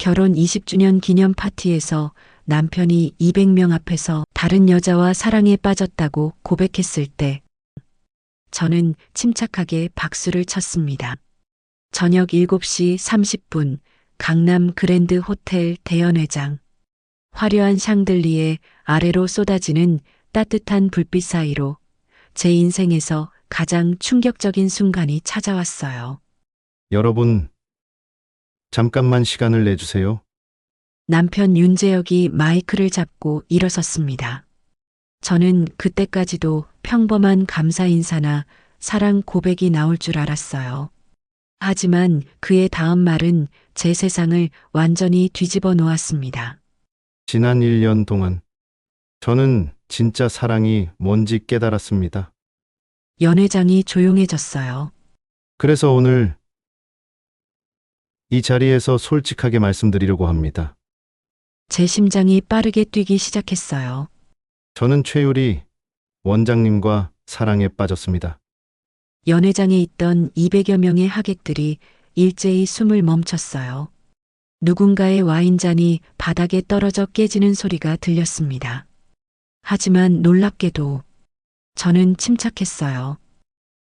결혼 20주년 기념 파티에서 남편이 200명 앞에서 다른 여자와 사랑에 빠졌다고 고백했을 때 저는 침착하게 박수를 쳤습니다. 저녁 7시 30분 강남 그랜드 호텔 대연회장. 화려한 샹들리에 아래로 쏟아지는 따뜻한 불빛 사이로 제 인생에서 가장 충격적인 순간이 찾아왔어요. 여러분, 잠깐만 시간을 내주세요. 남편 윤재혁이 마이크를 잡고 일어섰습니다. 저는 그때까지도 평범한 감사 인사나 사랑 고백이 나올 줄 알았어요. 하지만 그의 다음 말은 제 세상을 완전히 뒤집어 놓았습니다. 지난 1년 동안 저는 진짜 사랑이 뭔지 깨달았습니다. 연회장이 조용해졌어요. 그래서 오늘 이 자리에서 솔직하게 말씀드리려고 합니다. 제 심장이 빠르게 뛰기 시작했어요. 저는 최유리 원장님과 사랑에 빠졌습니다. 연회장에 있던 200여 명의 하객들이 일제히 숨을 멈췄어요. 누군가의 와인잔이 바닥에 떨어져 깨지는 소리가 들렸습니다. 하지만 놀랍게도 저는 침착했어요.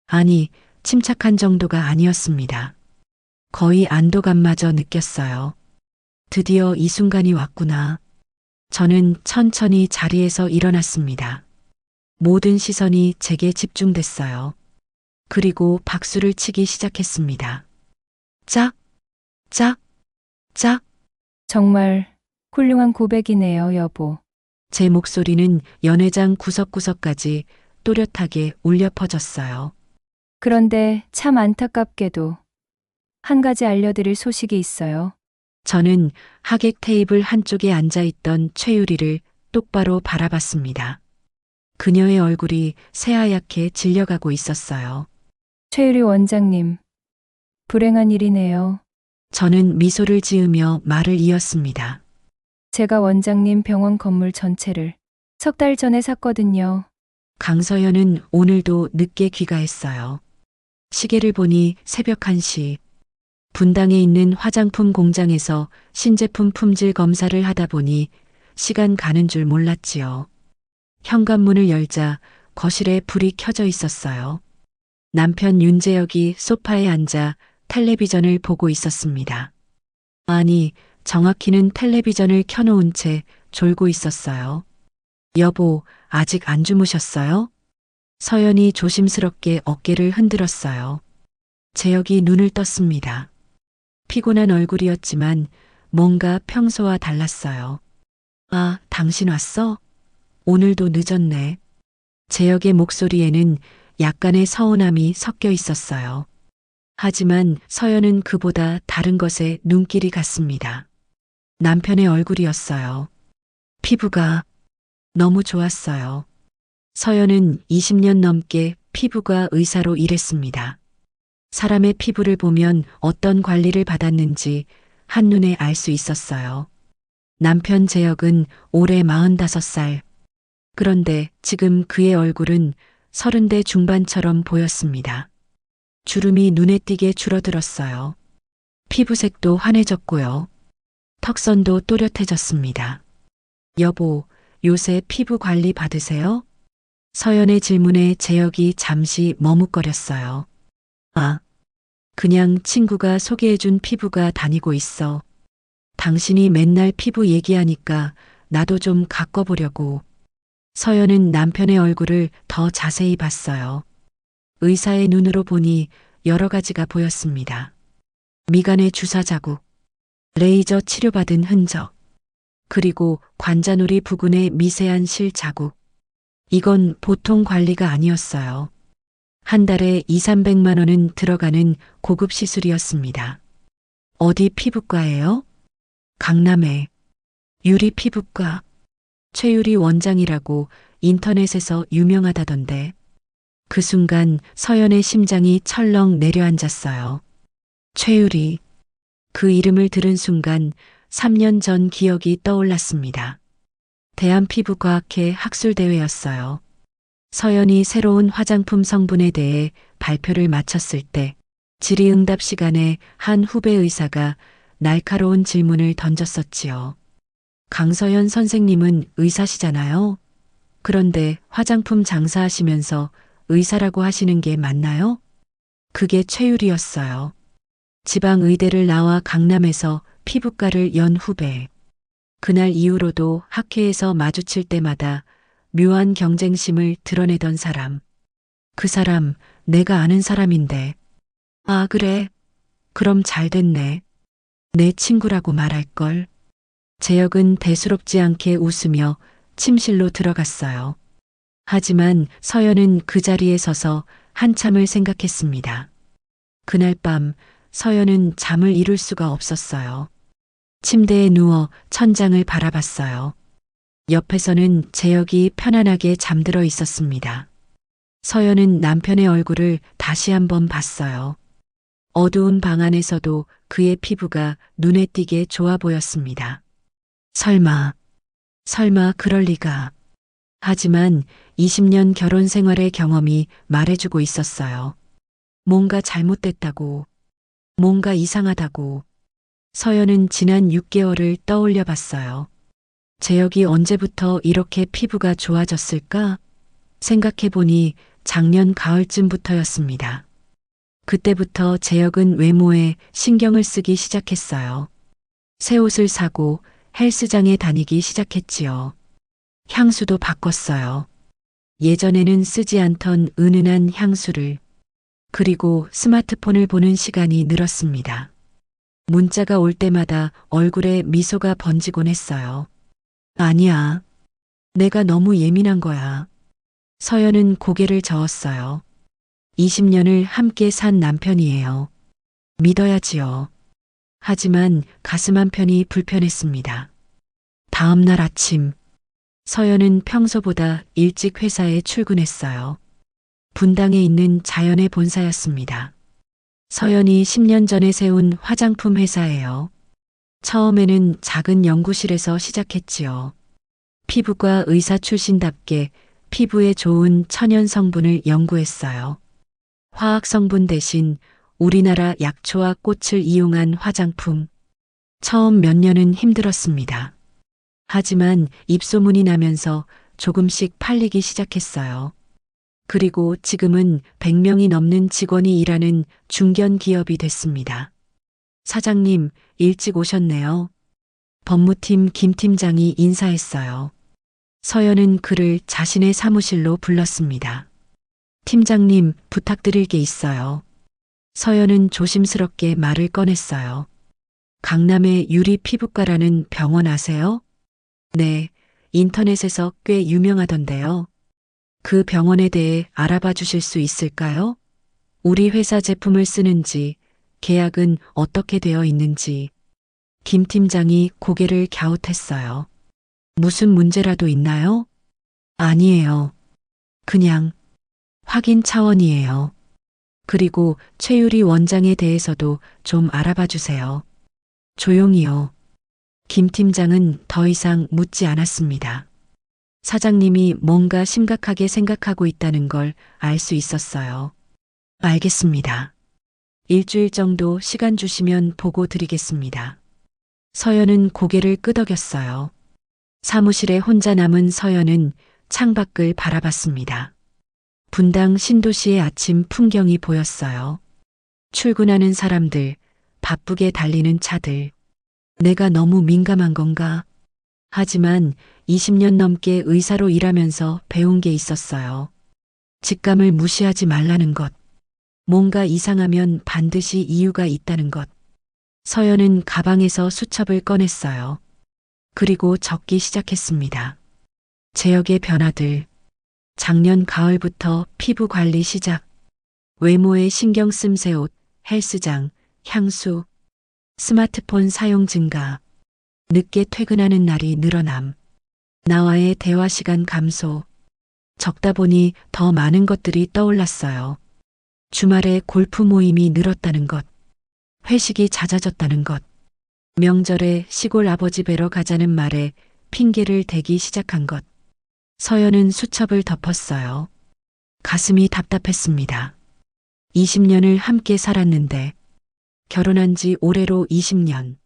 아니, 침착한 정도가 아니었습니다. 거의 안도감마저 느꼈어요. 드디어 이 순간이 왔구나. 저는 천천히 자리에서 일어났습니다. 모든 시선이 제게 집중됐어요. 그리고 박수를 치기 시작했습니다. 짝, 짝, 짝. 정말 훌륭한 고백이네요, 여보. 제 목소리는 연회장 구석구석까지 또렷하게 울려 퍼졌어요. 그런데 참 안타깝게도 한 가지 알려드릴 소식이 있어요. 저는 하객 테이블 한쪽에 앉아있던 최유리를 똑바로 바라봤습니다. 그녀의 얼굴이 새하얗게 질려가고 있었어요. 최유리 원장님, 불행한 일이네요. 저는 미소를 지으며 말을 이었습니다. 제가 원장님 병원 건물 전체를 석 달 전에 샀거든요. 강서연은 오늘도 늦게 귀가했어요. 시계를 보니 새벽 1시. 분당에 있는 화장품 공장에서 신제품 품질 검사를 하다 보니 시간 가는 줄 몰랐지요. 현관문을 열자 거실에 불이 켜져 있었어요. 남편 윤재혁이 소파에 앉아 텔레비전을 보고 있었습니다. 아니, 정확히는 텔레비전을 켜놓은 채 졸고 있었어요. 여보, 아직 안 주무셨어요? 서연이 조심스럽게 어깨를 흔들었어요. 재혁이 눈을 떴습니다. 피곤한 얼굴이었지만 뭔가 평소와 달랐어요. 아, 당신 왔어? 오늘도 늦었네. 재혁의 목소리에는 약간의 서운함이 섞여 있었어요. 하지만 서연은 그보다 다른 것에 눈길이 갔습니다. 남편의 얼굴이었어요. 피부가 너무 좋았어요. 서연은 20년 넘게 피부과 의사로 일했습니다. 사람의 피부를 보면 어떤 관리를 받았는지 한눈에 알 수 있었어요. 남편 재혁은 올해 45살. 그런데 지금 그의 얼굴은 30대 중반처럼 보였습니다. 주름이 눈에 띄게 줄어들었어요. 피부색도 환해졌고요. 턱선도 또렷해졌습니다. 여보, 요새 피부 관리 받으세요? 서연의 질문에 재혁이 잠시 머뭇거렸어요. 아, 그냥 친구가 소개해준 피부가 다니고 있어. 당신이 맨날 피부 얘기하니까 나도 좀 가꿔보려고. 서연은 남편의 얼굴을 더 자세히 봤어요. 의사의 눈으로 보니 여러 가지가 보였습니다. 미간의 주사 자국, 레이저 치료받은 흔적, 그리고 관자놀이 부근의 미세한 실 자국. 이건 보통 관리가 아니었어요. 한 달에 2~300만 원은 들어가는 고급 시술이었습니다. 어디 피부과예요? 강남에 유리 피부과. 최유리 원장이라고 인터넷에서 유명하다던데. 그 순간 서연의 심장이 철렁 내려앉았어요. 최유리. 그 이름을 들은 순간 3년 전 기억이 떠올랐습니다. 대한피부과학회 학술대회였어요. 서연이 새로운 화장품 성분에 대해 발표를 마쳤을 때 질의응답 시간에 한 후배 의사가 날카로운 질문을 던졌었지요. 강서연 선생님은 의사시잖아요. 그런데 화장품 장사하시면서 의사라고 하시는 게 맞나요? 그게 최율이었어요. 지방의대를 나와 강남에서 피부과를 연 후배. 그날 이후로도 학회에서 마주칠 때마다 묘한 경쟁심을 드러내던 사람. 그 사람, 내가 아는 사람인데. 아, 그래. 그럼 잘 됐네. 내 친구라고 말할걸. 재혁은 대수롭지 않게 웃으며 침실로 들어갔어요. 하지만 서연은 그 자리에 서서 한참을 생각했습니다. 그날 밤 서연은 잠을 이룰 수가 없었어요. 침대에 누워 천장을 바라봤어요. 옆에서는 재혁이 편안하게 잠들어 있었습니다. 서연은 남편의 얼굴을 다시 한번 봤어요. 어두운 방 안에서도 그의 피부가 눈에 띄게 좋아 보였습니다. 설마 그럴 리가. 하지만 20년 결혼 생활의 경험이 말해주고 있었어요. 뭔가 잘못됐다고, 뭔가 이상하다고. 서연은 지난 6개월을 떠올려 봤어요. 재혁이 언제부터 이렇게 피부가 좋아졌을까? 생각해보니 작년 가을쯤부터였습니다. 그때부터 재혁은 외모에 신경을 쓰기 시작했어요. 새 옷을 사고 헬스장에 다니기 시작했지요. 향수도 바꿨어요. 예전에는 쓰지 않던 은은한 향수를. 그리고 스마트폰을 보는 시간이 늘었습니다. 문자가 올 때마다 얼굴에 미소가 번지곤 했어요. 아니야. 내가 너무 예민한 거야. 서연은 고개를 저었어요. 20년을 함께 산 남편이에요. 믿어야지요. 하지만 가슴 한편이 불편했습니다. 다음 날 아침, 서연은 평소보다 일찍 회사에 출근했어요. 분당에 있는 자연의 본사였습니다. 서연이 10년 전에 세운 화장품 회사예요. 처음에는 작은 연구실에서 시작했지요. 피부과 의사 출신답게 피부에 좋은 천연 성분을 연구했어요. 화학 성분 대신 우리나라 약초와 꽃을 이용한 화장품. 처음 몇 년은 힘들었습니다. 하지만 입소문이 나면서 조금씩 팔리기 시작했어요. 그리고 지금은 100명이 넘는 직원이 일하는 중견 기업이 됐습니다. 사장님, 일찍 오셨네요. 법무팀 김 팀장이 인사했어요. 서연은 그를 자신의 사무실로 불렀습니다. 팀장님, 부탁드릴 게 있어요. 서연은 조심스럽게 말을 꺼냈어요. 강남의 유리 피부과라는 병원 아세요? 네, 인터넷에서 꽤 유명하던데요. 그 병원에 대해 알아봐 주실 수 있을까요? 우리 회사 제품을 쓰는지, 계약은 어떻게 되어 있는지. 김 팀장이 고개를 갸웃했어요. 무슨 문제라도 있나요? 아니에요. 그냥 확인 차원이에요. 그리고 최유리 원장에 대해서도 좀 알아봐 주세요. 조용히요. 김 팀장은 더 이상 묻지 않았습니다. 사장님이 뭔가 심각하게 생각하고 있다는 걸 알 수 있었어요. 알겠습니다. 일주일 정도 시간 주시면 보고 드리겠습니다. 서연은 고개를 끄덕였어요. 사무실에 혼자 남은 서연은 창밖을 바라봤습니다. 분당 신도시의 아침 풍경이 보였어요. 출근하는 사람들, 바쁘게 달리는 차들. 내가 너무 민감한 건가? 하지만 20년 넘게 의사로 일하면서 배운 게 있었어요. 직감을 무시하지 말라는 것. 뭔가 이상하면 반드시 이유가 있다는 것. 서연은 가방에서 수첩을 꺼냈어요. 그리고 적기 시작했습니다. 재혁의 변화들. 작년 가을부터 피부 관리 시작. 외모에 신경 쓴 새 옷, 헬스장, 향수, 스마트폰 사용 증가. 늦게 퇴근하는 날이 늘어남. 나와의 대화 시간 감소. 적다 보니 더 많은 것들이 떠올랐어요. 주말에 골프 모임이 늘었다는 것. 회식이 잦아졌다는 것. 명절에 시골 아버지 뵈러 가자는 말에 핑계를 대기 시작한 것. 서연은 수첩을 덮었어요. 가슴이 답답했습니다. 20년을 함께 살았는데 결혼한 지 올해로 20년.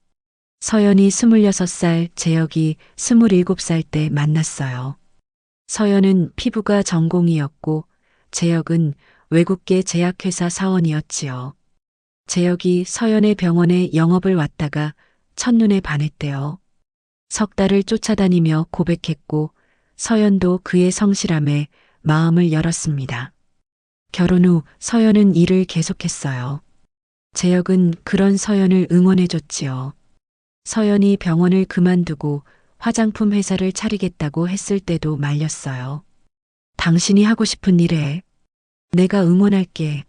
서연이 26살, 재혁이 27살 때 만났어요. 서연은 피부가 전공이었고 재혁은 외국계 제약회사 사원이었지요. 재혁이 서연의 병원에 영업을 왔다가 첫눈에 반했대요. 석 달을 쫓아다니며 고백했고 서연도 그의 성실함에 마음을 열었습니다. 결혼 후 서연은 일을 계속했어요. 재혁은 그런 서연을 응원해줬지요. 서연이 병원을 그만두고 화장품 회사를 차리겠다고 했을 때도 말렸어요. 당신이 하고 싶은 일에 내가 응원할게.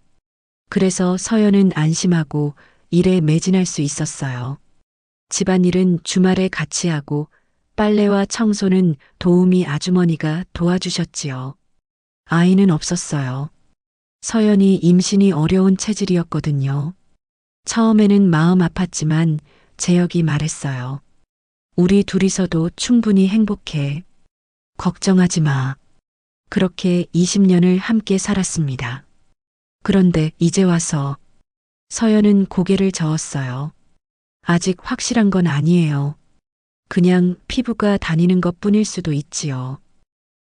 그래서 서연은 안심하고 일에 매진할 수 있었어요. 집안일은 주말에 같이 하고 빨래와 청소는 도우미 아주머니가 도와주셨지요. 아이는 없었어요. 서연이 임신이 어려운 체질이었거든요. 처음에는 마음 아팠지만 재혁이 말했어요. 우리 둘이서도 충분히 행복해. 걱정하지 마. 그렇게 20년을 함께 살았습니다. 그런데 이제 와서 서연은 고개를 저었어요. 아직 확실한 건 아니에요. 그냥 피부가 다니는 것 뿐일 수도 있지요.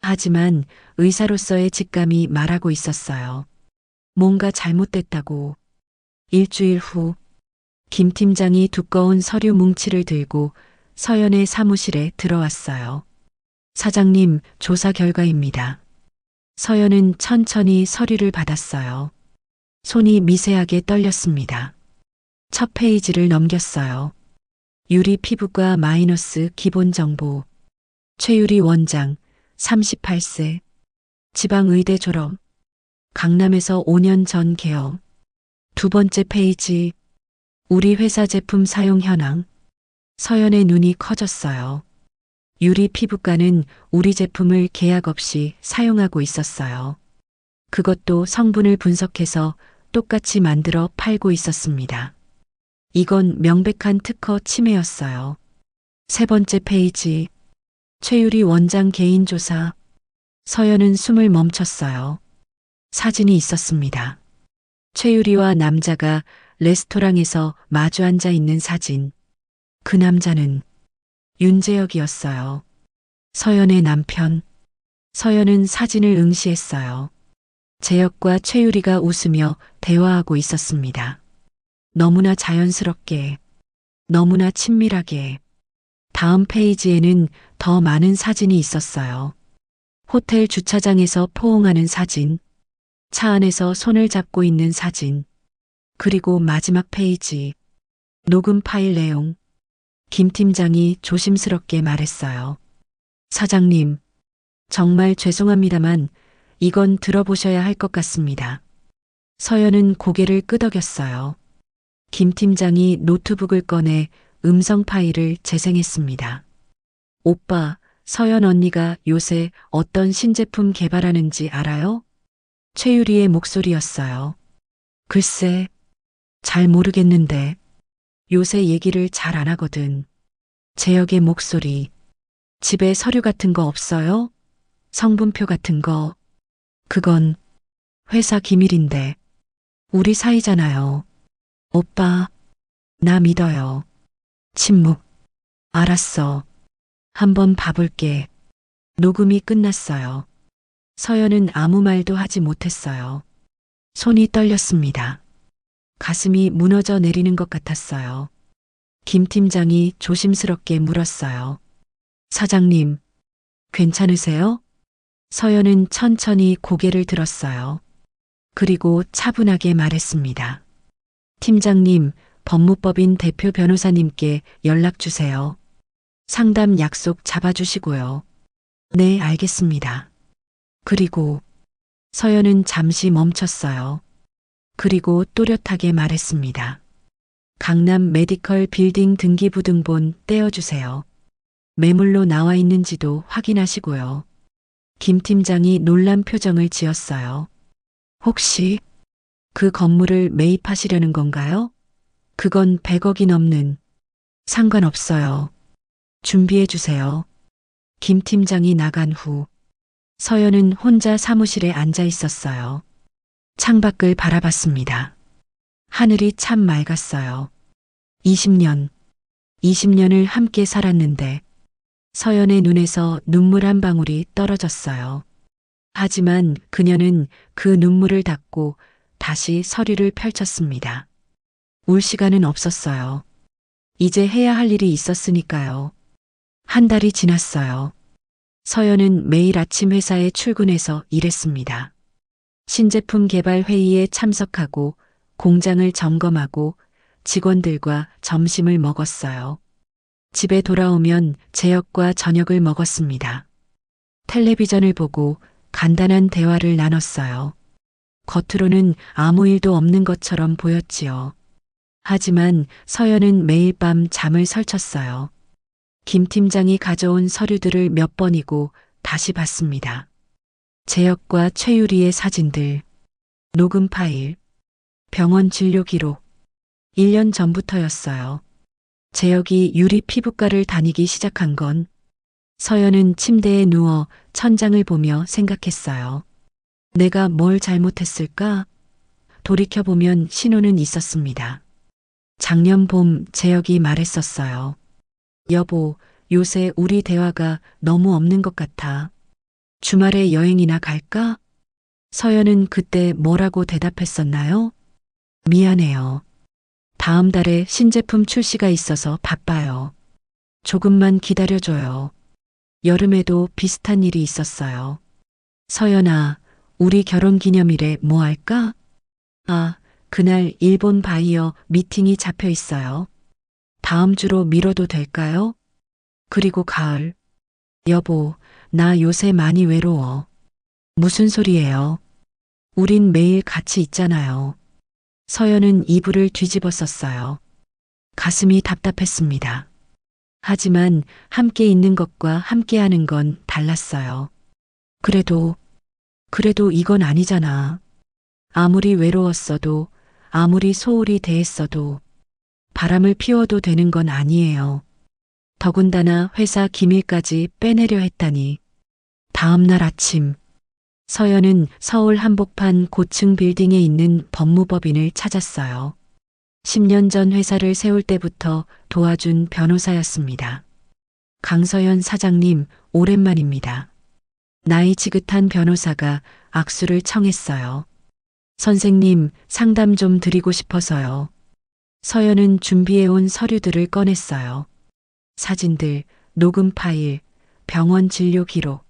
하지만 의사로서의 직감이 말하고 있었어요. 뭔가 잘못됐다고. 일주일 후, 김 팀장이 두꺼운 서류 뭉치를 들고 서연의 사무실에 들어왔어요. 사장님, 조사 결과입니다. 서연은 천천히 서류를 받았어요. 손이 미세하게 떨렸습니다. 첫 페이지를 넘겼어요. 유리 피부과 마이너스 기본 정보. 최유리 원장, 38세. 지방의대 졸업. 강남에서 5년 전 개업. 두 번째 페이지. 우리 회사 제품 사용 현황. 서연의 눈이 커졌어요. 유리 피부과는 우리 제품을 계약 없이 사용하고 있었어요. 그것도 성분을 분석해서 똑같이 만들어 팔고 있었습니다. 이건 명백한 특허 침해였어요. 세 번째 페이지. 최유리 원장 개인 조사. 서연은 숨을 멈췄어요. 사진이 있었습니다. 최유리와 남자가 레스토랑에서 마주 앉아 있는 사진. 그 남자는 윤재혁이었어요. 서연의 남편. 서연은 사진을 응시했어요. 재혁과 최유리가 웃으며 대화하고 있었습니다. 너무나 자연스럽게, 너무나 친밀하게. 다음 페이지에는 더 많은 사진이 있었어요. 호텔 주차장에서 포옹하는 사진, 차 안에서 손을 잡고 있는 사진, 그리고 마지막 페이지, 녹음 파일 내용. 김 팀장이 조심스럽게 말했어요. 사장님, 정말 죄송합니다만 이건 들어보셔야 할 것 같습니다. 서연은 고개를 끄덕였어요. 김 팀장이 노트북을 꺼내 음성 파일을 재생했습니다. 오빠, 서연 언니가 요새 어떤 신제품 개발하는지 알아요? 최유리의 목소리였어요. 글쎄, 잘 모르겠는데 요새 얘기를 잘 안 하거든. 재혁의 목소리. 집에 서류 같은 거 없어요? 성분표 같은 거. 그건 회사 기밀인데. 우리 사이잖아요. 오빠, 나 믿어요. 침묵. 알았어. 한번 봐볼게. 녹음이 끝났어요. 서연은 아무 말도 하지 못했어요. 손이 떨렸습니다. 가슴이 무너져 내리는 것 같았어요. 김 팀장이 조심스럽게 물었어요. 사장님, 괜찮으세요? 서연은 천천히 고개를 들었어요. 그리고 차분하게 말했습니다. 팀장님, 법무법인 대표 변호사님께 연락 주세요. 상담 약속 잡아주시고요. 네, 알겠습니다. 그리고 서연은 잠시 멈췄어요. 그리고 또렷하게 말했습니다. 강남 메디컬 빌딩 등기부등본 떼어주세요. 매물로 나와 있는지도 확인하시고요. 김 팀장이 놀란 표정을 지었어요. 혹시 그 건물을 매입하시려는 건가요? 그건 100억이 넘는. 상관없어요. 준비해 주세요. 김 팀장이 나간 후 서연은 혼자 사무실에 앉아 있었어요. 창밖을 바라봤습니다. 하늘이 참 맑았어요. 20년, 20년을 함께 살았는데 서연의 눈에서 눈물 한 방울이 떨어졌어요. 하지만 그녀는 그 눈물을 닦고 다시 서류를 펼쳤습니다. 울 시간은 없었어요. 이제 해야 할 일이 있었으니까요. 한 달이 지났어요. 서연은 매일 아침 회사에 출근해서 일했습니다. 신제품 개발 회의에 참석하고 공장을 점검하고 직원들과 점심을 먹었어요. 집에 돌아오면 제역과 저녁을 먹었습니다. 텔레비전을 보고 간단한 대화를 나눴어요. 겉으로는 아무 일도 없는 것처럼 보였지요. 하지만 서연은 매일 밤 잠을 설쳤어요. 김 팀장이 가져온 서류들을 몇 번이고 다시 봤습니다. 제역과 최유리의 사진들, 녹음 파일, 병원 진료 기록. 1년 전부터였어요. 제역이 유리 피부과를 다니기 시작한 건 서연은 침대에 누워 천장을 보며 생각했어요. 내가 뭘 잘못했을까? 돌이켜보면 신호는 있었습니다. 작년 봄 제역이 말했었어요. 여보, 요새 우리 대화가 너무 없는 것 같아. 주말에 여행이나 갈까? 서연은 그때 뭐라고 대답했었나요? 미안해요. 다음 달에 신제품 출시가 있어서 바빠요. 조금만 기다려줘요. 여름에도 비슷한 일이 있었어요. 서연아, 우리 결혼 기념일에 뭐 할까? 아, 그날 일본 바이어 미팅이 잡혀 있어요. 다음 주로 미뤄도 될까요? 그리고 가을. 여보, 나 요새 많이 외로워. 무슨 소리예요? 우린 매일 같이 있잖아요. 서연은 이불을 뒤집어 썼어요. 가슴이 답답했습니다. 하지만 함께 있는 것과 함께 하는 건 달랐어요. 그래도 이건 아니잖아. 아무리 외로웠어도, 아무리 소홀히 대했어도, 바람을 피워도 되는 건 아니에요. 더군다나 회사 기밀까지 빼내려 했다니. 다음 날 아침, 서연은 서울 한복판 고층 빌딩에 있는 법무법인을 찾았어요. 10년 전 회사를 세울 때부터 도와준 변호사였습니다. 강서연 사장님, 오랜만입니다. 나이 지긋한 변호사가 악수를 청했어요. 선생님, 상담 좀 드리고 싶어서요. 서연은 준비해온 서류들을 꺼냈어요. 사진들, 녹음 파일, 병원 진료 기록.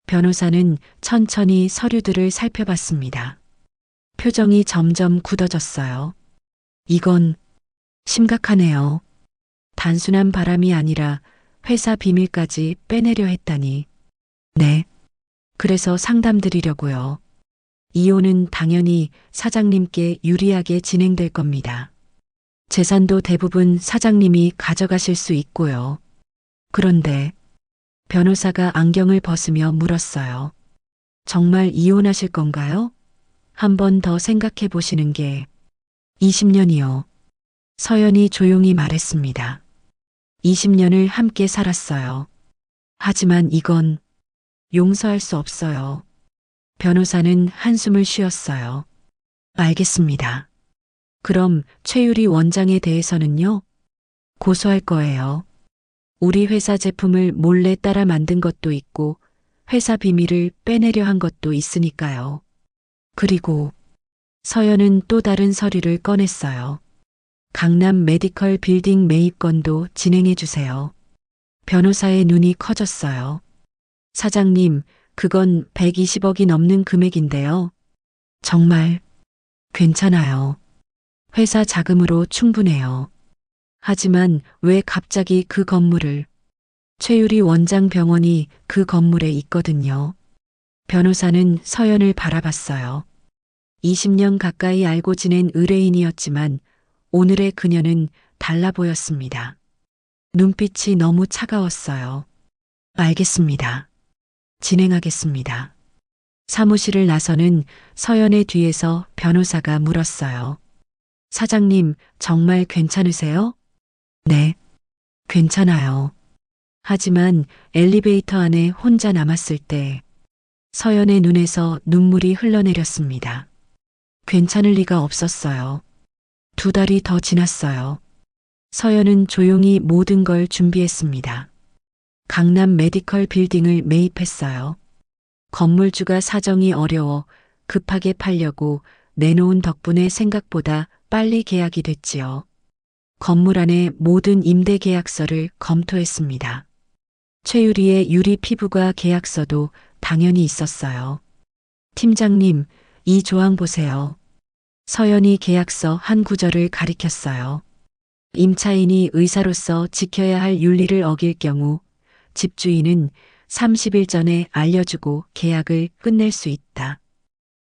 변호사는 천천히 서류들을 살펴봤습니다. 표정이 점점 굳어졌어요. 이건 심각하네요. 단순한 바람이 아니라 회사 비밀까지 빼내려 했다니. 네. 그래서 상담드리려고요. 이혼은 당연히 사장님께 유리하게 진행될 겁니다. 재산도 대부분 사장님이 가져가실 수 있고요. 그런데 변호사가 안경을 벗으며 물었어요. 정말 이혼하실 건가요? 한 번 더 생각해 보시는 게 20년이요. 서연이 조용히 말했습니다. 20년을 함께 살았어요. 하지만 이건 용서할 수 없어요. 변호사는 한숨을 쉬었어요. 알겠습니다. 그럼 최유리 원장에 대해서는요? 고소할 거예요. 우리 회사 제품을 몰래 따라 만든 것도 있고 회사 비밀을 빼내려 한 것도 있으니까요. 그리고 서연은 또 다른 서류를 꺼냈어요. 강남 메디컬 빌딩 매입건도 진행해 주세요. 변호사의 눈이 커졌어요. 사장님, 그건 120억이 넘는 금액인데요. 정말 괜찮아요. 회사 자금으로 충분해요. 하지만 왜 갑자기 그 건물을? 최유리 원장 병원이 그 건물에 있거든요. 변호사는 서연을 바라봤어요. 20년 가까이 알고 지낸 의뢰인이었지만 오늘의 그녀는 달라 보였습니다. 눈빛이 너무 차가웠어요. 알겠습니다. 진행하겠습니다. 사무실을 나서는 서연의 뒤에서 변호사가 물었어요. 사장님, 정말 괜찮으세요? 네, 괜찮아요. 하지만 엘리베이터 안에 혼자 남았을 때 서연의 눈에서 눈물이 흘러내렸습니다. 괜찮을 리가 없었어요. 2달이 더 지났어요. 서연은 조용히 모든 걸 준비했습니다. 강남 메디컬 빌딩을 매입했어요. 건물주가 사정이 어려워 급하게 팔려고 내놓은 덕분에 생각보다 빨리 계약이 됐지요. 건물 안에 모든 임대 계약서를 검토했습니다. 최유리의 유리 피부과 계약서도 당연히 있었어요. 팀장님, 이 조항 보세요. 서연이 계약서 한 구절을 가리켰어요. 임차인이 의사로서 지켜야 할 윤리를 어길 경우 집주인은 30일 전에 알려주고 계약을 끝낼 수 있다.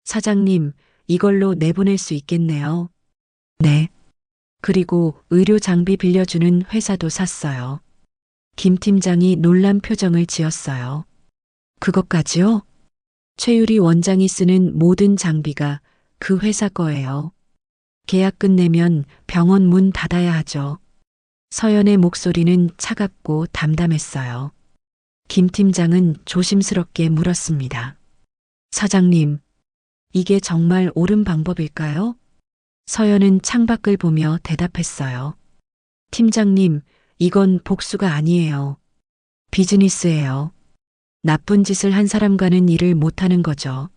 사장님, 이걸로 내보낼 수 있겠네요. 네. 그리고 의료 장비 빌려주는 회사도 샀어요. 김 팀장이 놀란 표정을 지었어요. 그것까지요? 최유리 원장이 쓰는 모든 장비가 그 회사 거예요. 계약 끝내면 병원 문 닫아야 하죠. 서연의 목소리는 차갑고 담담했어요. 김 팀장은 조심스럽게 물었습니다. 사장님, 이게 정말 옳은 방법일까요? 서연은 창밖을 보며 대답했어요. 팀장님, 이건 복수가 아니에요. 비즈니스예요. 나쁜 짓을 한 사람과는 일을 못하는 거죠.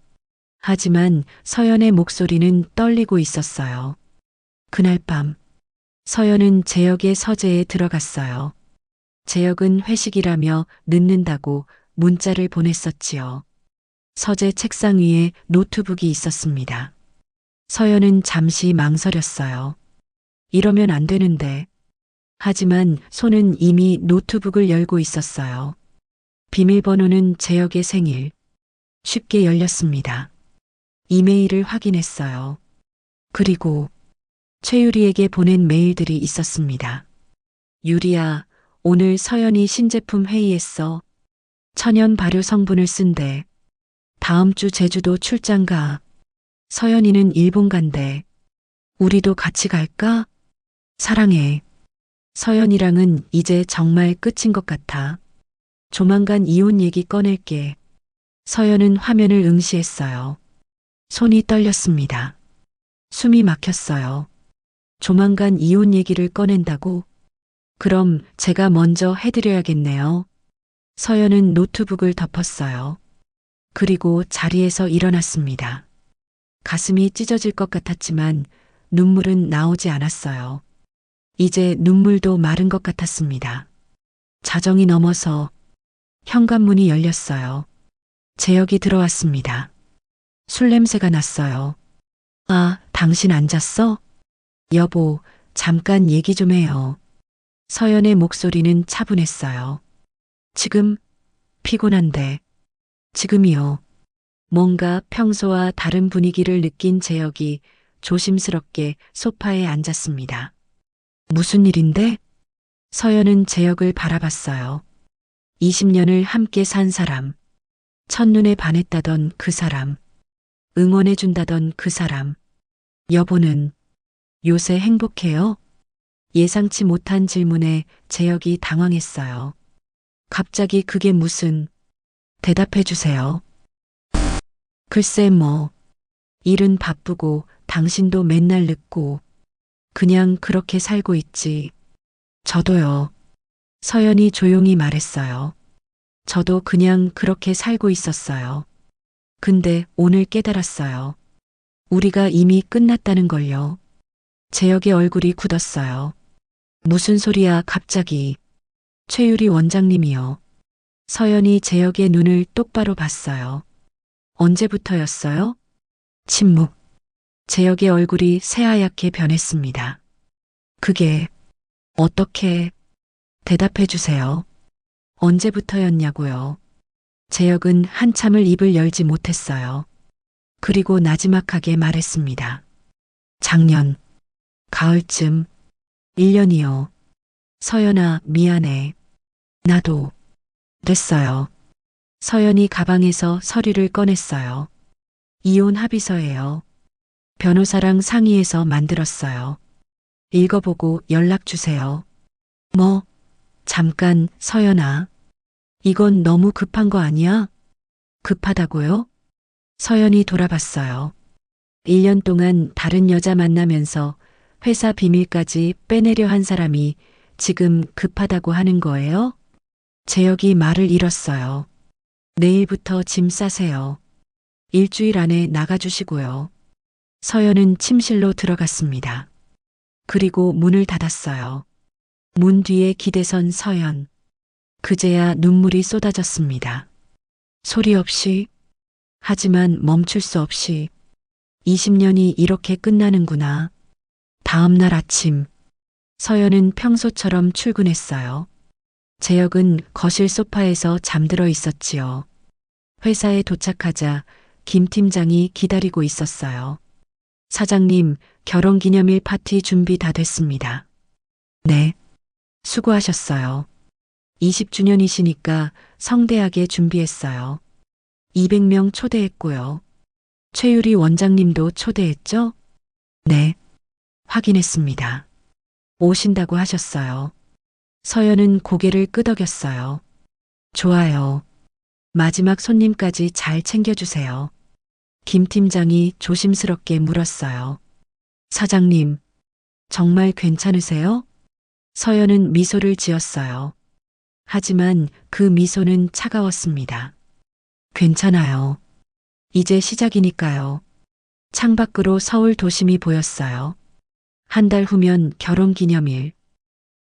하지만 서연의 목소리는 떨리고 있었어요. 그날 밤, 서연은 재혁의 서재에 들어갔어요. 재혁은 회식이라며 늦는다고 문자를 보냈었지요. 서재 책상 위에 노트북이 있었습니다. 서연은 잠시 망설였어요. 이러면 안 되는데. 하지만 손은 이미 노트북을 열고 있었어요. 비밀번호는 재혁의 생일. 쉽게 열렸습니다. 이메일을 확인했어요. 그리고 최유리에게 보낸 메일들이 있었습니다. 유리야, 오늘 서연이 신제품 회의했어. 천연 발효 성분을 쓴대. 다음 주 제주도 출장 가. 서연이는 일본 간대. 우리도 같이 갈까? 사랑해. 서연이랑은 이제 정말 끝인 것 같아. 조만간 이혼 얘기 꺼낼게. 서연은 화면을 응시했어요. 손이 떨렸습니다. 숨이 막혔어요. 조만간 이혼 얘기를 꺼낸다고? 그럼 제가 먼저 해드려야겠네요. 서연은 노트북을 덮었어요. 그리고 자리에서 일어났습니다. 가슴이 찢어질 것 같았지만 눈물은 나오지 않았어요. 이제 눈물도 마른 것 같았습니다. 자정이 넘어서 현관문이 열렸어요. 재혁이 들어왔습니다. 술 냄새가 났어요. 아, 당신 안 잤어? 여보, 잠깐 얘기 좀 해요. 서연의 목소리는 차분했어요. 지금 피곤한데. 지금이요. 뭔가 평소와 다른 분위기를 느낀 재혁이 조심스럽게 소파에 앉았습니다. 무슨 일인데? 서연은 재혁을 바라봤어요. 20년을 함께 산 사람, 첫눈에 반했다던 그 사람, 응원해준다던 그 사람. 여보는 요새 행복해요? 예상치 못한 질문에 재혁이 당황했어요. 갑자기 그게 무슨... 대답해 주세요. 글쎄 뭐, 일은 바쁘고 당신도 맨날 늦고 그냥 그렇게 살고 있지. 저도요. 서연이 조용히 말했어요. 저도 그냥 그렇게 살고 있었어요. 근데 오늘 깨달았어요. 우리가 이미 끝났다는 걸요. 재혁의 얼굴이 굳었어요. 무슨 소리야 갑자기. 최유리 원장님이요. 서연이 재혁의 눈을 똑바로 봤어요. 언제부터였어요? 침묵. 재혁의 얼굴이 새하얗게 변했습니다. 그게 어떻게... 대답해 주세요. 언제부터였냐고요. 재혁은 한참을 입을 열지 못했어요. 그리고 나지막하게 말했습니다. 작년 가을쯤. 1년이요. 서연아, 미안해. 나도. 됐어요. 서연이 가방에서 서류를 꺼냈어요. 이혼 합의서예요. 변호사랑 상의해서 만들었어요. 읽어보고 연락 주세요. 뭐? 잠깐, 서연아. 이건 너무 급한 거 아니야? 급하다고요? 서연이 돌아봤어요. 1년 동안 다른 여자 만나면서 회사 비밀까지 빼내려 한 사람이 지금 급하다고 하는 거예요? 재혁이 말을 잃었어요. 내일부터 짐 싸세요. 일주일 안에 나가주시고요. 서연은 침실로 들어갔습니다. 그리고 문을 닫았어요. 문 뒤에 기대선 서연. 그제야 눈물이 쏟아졌습니다. 소리 없이, 하지만 멈출 수 없이 20년이 이렇게 끝나는구나. 다음 날 아침, 서연은 평소처럼 출근했어요. 재혁은 거실 소파에서 잠들어 있었지요. 회사에 도착하자 김 팀장이 기다리고 있었어요. 사장님, 결혼기념일 파티 준비 다 됐습니다. 네. 수고하셨어요. 20주년이시니까 성대하게 준비했어요. 200명 초대했고요. 최유리 원장님도 초대했죠? 네. 확인했습니다. 오신다고 하셨어요. 서연은 고개를 끄덕였어요. 좋아요. 마지막 손님까지 잘 챙겨주세요. 김 팀장이 조심스럽게 물었어요. 사장님, 정말 괜찮으세요? 서연은 미소를 지었어요. 하지만 그 미소는 차가웠습니다. 괜찮아요. 이제 시작이니까요. 창밖으로 서울 도심이 보였어요. 한 달 후면 결혼기념일.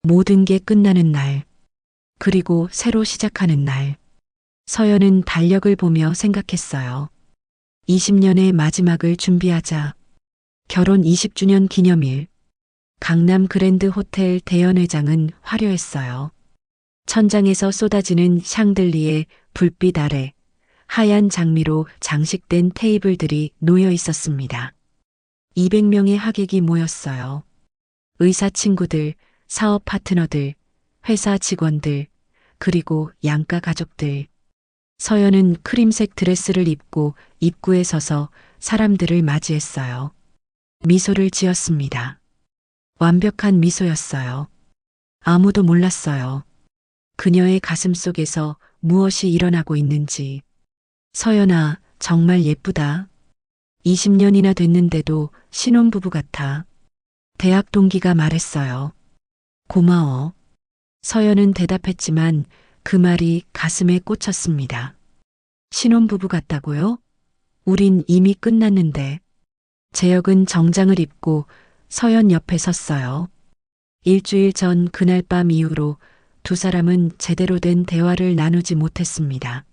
모든 게 끝나는 날. 그리고 새로 시작하는 날. 서연은 달력을 보며 생각했어요. 20년의 마지막을 준비하자. 결혼 20주년 기념일. 강남 그랜드 호텔 대연회장은 화려했어요. 천장에서 쏟아지는 샹들리에 불빛 아래 하얀 장미로 장식된 테이블들이 놓여 있었습니다. 200명의 하객이 모였어요. 의사 친구들, 사업 파트너들, 회사 직원들, 그리고 양가 가족들. 서연은 크림색 드레스를 입고 입구에 서서 사람들을 맞이했어요. 미소를 지었습니다. 완벽한 미소였어요. 아무도 몰랐어요. 그녀의 가슴 속에서 무엇이 일어나고 있는지. 서연아, 정말 예쁘다. 20년이나 됐는데도 신혼부부 같아. 대학 동기가 말했어요. 고마워. 서연은 대답했지만 그 말이 가슴에 꽂혔습니다. 신혼부부 같다고요? 우린 이미 끝났는데. 재혁은 정장을 입고 서연 옆에 섰어요. 일주일 전 그날 밤 이후로 두 사람은 제대로 된 대화를 나누지 못했습니다.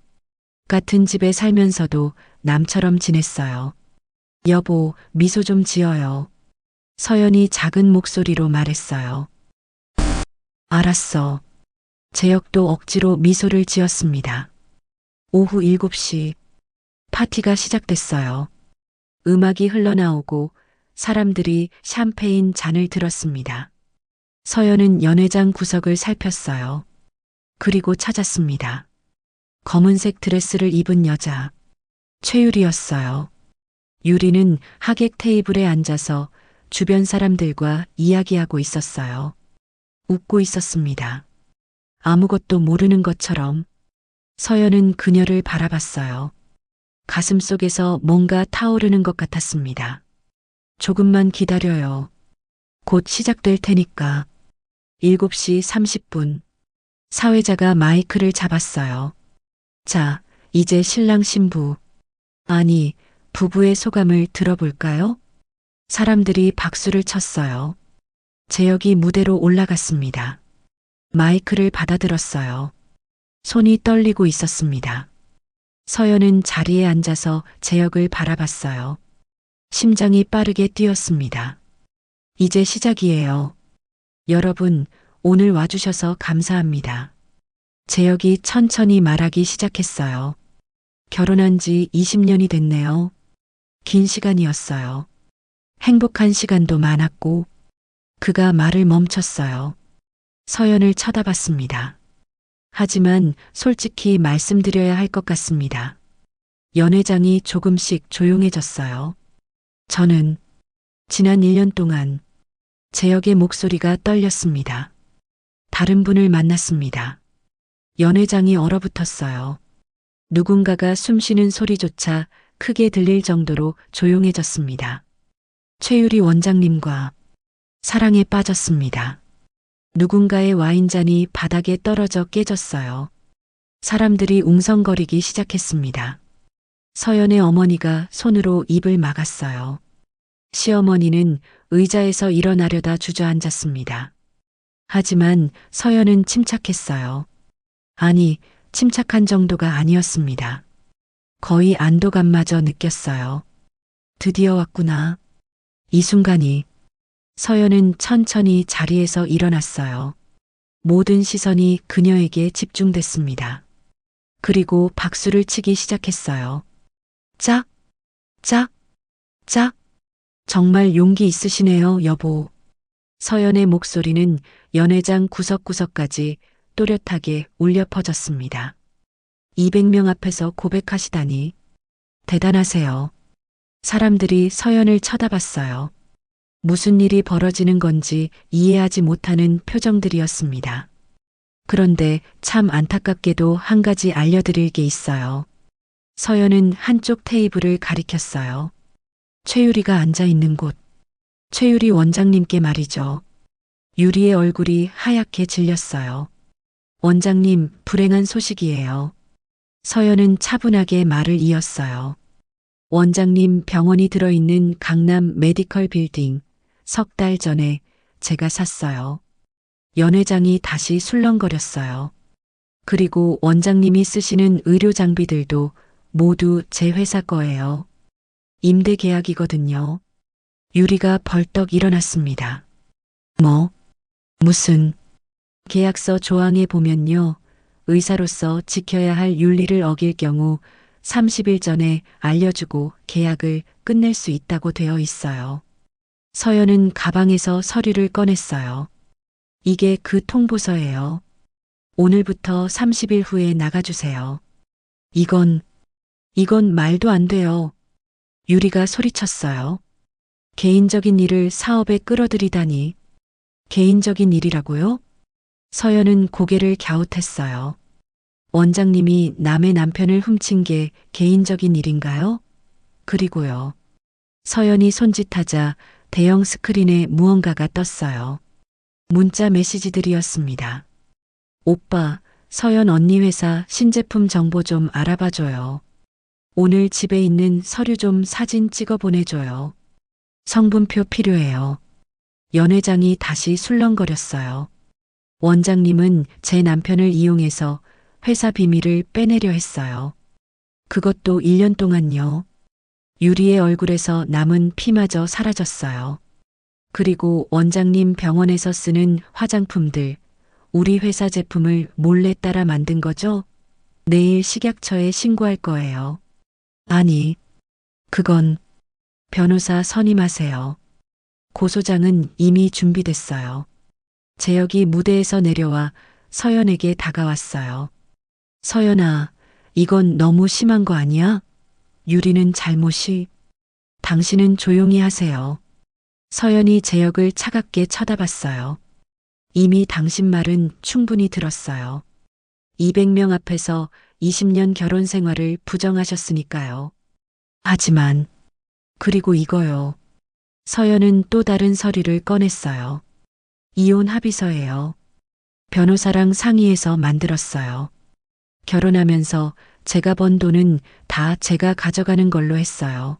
같은 집에 살면서도 남처럼 지냈어요. 여보, 미소 좀 지어요. 서연이 작은 목소리로 말했어요. 알았어. 재혁도 억지로 미소를 지었습니다. 오후 7시 파티가 시작됐어요. 음악이 흘러나오고 사람들이 샴페인 잔을 들었습니다. 서연은 연회장 구석을 살폈어요. 그리고 찾았습니다. 검은색 드레스를 입은 여자. 최유리였어요. 유리는 하객 테이블에 앉아서 주변 사람들과 이야기하고 있었어요. 웃고 있었습니다. 아무것도 모르는 것처럼. 서연은 그녀를 바라봤어요. 가슴 속에서 뭔가 타오르는 것 같았습니다. 조금만 기다려요. 곧 시작될 테니까. 7시 30분. 사회자가 마이크를 잡았어요. 자, 이제 신랑 신부. 아니, 부부의 소감을 들어볼까요? 사람들이 박수를 쳤어요. 재혁이 무대로 올라갔습니다. 마이크를 받아들었어요. 손이 떨리고 있었습니다. 서연은 자리에 앉아서 재혁을 바라봤어요. 심장이 빠르게 뛰었습니다. 이제 시작이에요. 여러분, 오늘 와주셔서 감사합니다. 재혁이 천천히 말하기 시작했어요. 결혼한 지 20년이 됐네요. 긴 시간이었어요. 행복한 시간도 많았고. 그가 말을 멈췄어요. 서연을 쳐다봤습니다. 하지만 솔직히 말씀드려야 할 것 같습니다. 연회장이 조금씩 조용해졌어요. 저는 지난 1년 동안 재혁의 목소리가 떨렸습니다. 다른 분을 만났습니다. 연회장이 얼어붙었어요. 누군가가 숨쉬는 소리조차 크게 들릴 정도로 조용해졌습니다. 최유리 원장님과 사랑에 빠졌습니다. 누군가의 와인잔이 바닥에 떨어져 깨졌어요. 사람들이 웅성거리기 시작했습니다. 서연의 어머니가 손으로 입을 막았어요. 시어머니는 의자에서 일어나려다 주저앉았습니다. 하지만 서연은 침착했어요. 아니, 침착한 정도가 아니었습니다. 거의 안도감마저 느꼈어요. 드디어 왔구나. 이 순간이 서연은 천천히 자리에서 일어났어요. 모든 시선이 그녀에게 집중됐습니다. 그리고 박수를 치기 시작했어요. 짝, 짝, 짝. 정말 용기 있으시네요, 여보. 서연의 목소리는 연회장 구석구석까지 또렷하게 울려 퍼졌습니다. 200명 앞에서 고백하시다니. 대단하세요. 사람들이 서연을 쳐다봤어요. 무슨 일이 벌어지는 건지 이해하지 못하는 표정들이었습니다. 그런데 참 안타깝게도 한 가지 알려드릴 게 있어요. 서연은 한쪽 테이블을 가리켰어요. 최유리가 앉아 있는 곳. 최유리 원장님께 말이죠. 유리의 얼굴이 하얗게 질렸어요. 원장님, 불행한 소식이에요. 서연은 차분하게 말을 이었어요. 원장님 병원이 들어있는 강남 메디컬 빌딩 3달 전에 제가 샀어요. 연회장이 다시 술렁거렸어요. 그리고 원장님이 쓰시는 의료 장비들도 모두 제 회사 거예요. 임대 계약이거든요. 유리가 벌떡 일어났습니다. 무슨 계약서 조항에 보면요. 의사로서 지켜야 할 윤리를 어길 경우 30일 전에 알려주고 계약을 끝낼 수 있다고 되어 있어요. 서연은 가방에서 서류를 꺼냈어요. 이게 그 통보서예요. 오늘부터 30일 후에 나가주세요. 이건 말도 안 돼요. 유리가 소리쳤어요. 개인적인 일을 사업에 끌어들이다니. 개인적인 일이라고요? 서연은 고개를 갸웃했어요. 원장님이 남의 남편을 훔친 게 개인적인 일인가요? 그리고요. 서연이 손짓하자 대형 스크린에 무언가가 떴어요. 문자 메시지들이었습니다. 오빠, 서연 언니 회사 신제품 정보 좀 알아봐줘요. 오늘 집에 있는 서류 좀 사진 찍어 보내줘요. 성분표 필요해요. 연회장이 다시 술렁거렸어요. 원장님은 제 남편을 이용해서 회사 비밀을 빼내려 했어요. 그것도 1년 동안요. 유리의 얼굴에서 남은 피마저 사라졌어요. 그리고 원장님 병원에서 쓰는 화장품들, 우리 회사 제품을 몰래 따라 만든 거죠? 내일 식약처에 신고할 거예요. 아니, 그건 변호사 선임하세요. 고소장은 이미 준비됐어요. 재혁이 무대에서 내려와 서연에게 다가왔어요. 서연아, 이건 너무 심한 거 아니야? 유리는 잘못이. 당신은 조용히 하세요. 서연이 재혁을 차갑게 쳐다봤어요. 이미 당신 말은 충분히 들었어요. 200명 앞에서 20년 결혼 생활을 부정하셨으니까요. 하지만, 그리고 이거요. 서연은 또 다른 서류를 꺼냈어요. 이혼 합의서예요. 변호사랑 상의해서 만들었어요. 결혼하면서 제가 번 돈은 다 제가 가져가는 걸로 했어요.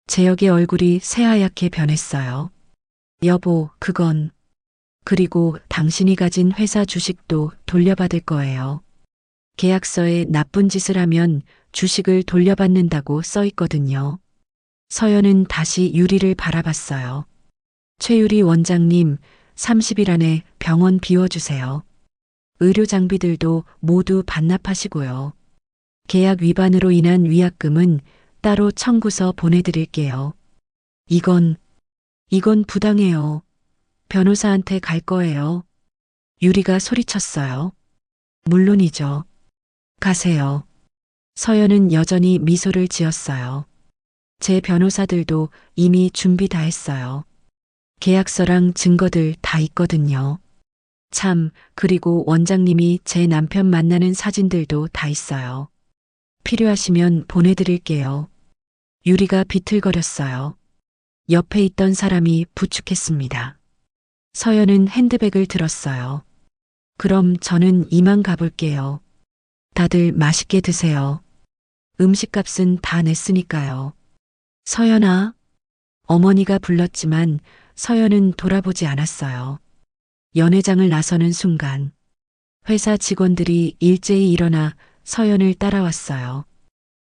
재혁의 얼굴이 새하얗게 변했어요. 여보, 그건. 그리고 당신이 가진 회사 주식도 돌려받을 거예요. 계약서에 나쁜 짓을 하면 주식을 돌려받는다고 써 있거든요. 서연은 다시 유리를 바라봤어요. 최유리 원장님, 30일 안에 병원 비워주세요. 의료 장비들도 모두 반납하시고요. 계약 위반으로 인한 위약금은 따로 청구서 보내드릴게요. 이건 부당해요. 변호사한테 갈 거예요. 유리가 소리쳤어요. 물론이죠. 가세요. 서연은 여전히 미소를 지었어요. 제 변호사들도 이미 준비 다 했어요. 계약서랑 증거들 다 있거든요. 참, 그리고 원장님이 제 남편 만나는 사진들도 다 있어요. 필요하시면 보내드릴게요. 유리가 비틀거렸어요. 옆에 있던 사람이 부축했습니다. 서연은 핸드백을 들었어요. 그럼 저는 이만 가볼게요. 다들 맛있게 드세요. 음식값은 다 냈으니까요. 서연아. 어머니가 불렀지만 서연은 돌아보지 않았어요. 연회장을 나서는 순간 회사 직원들이 일제히 일어나 서연을 따라왔어요.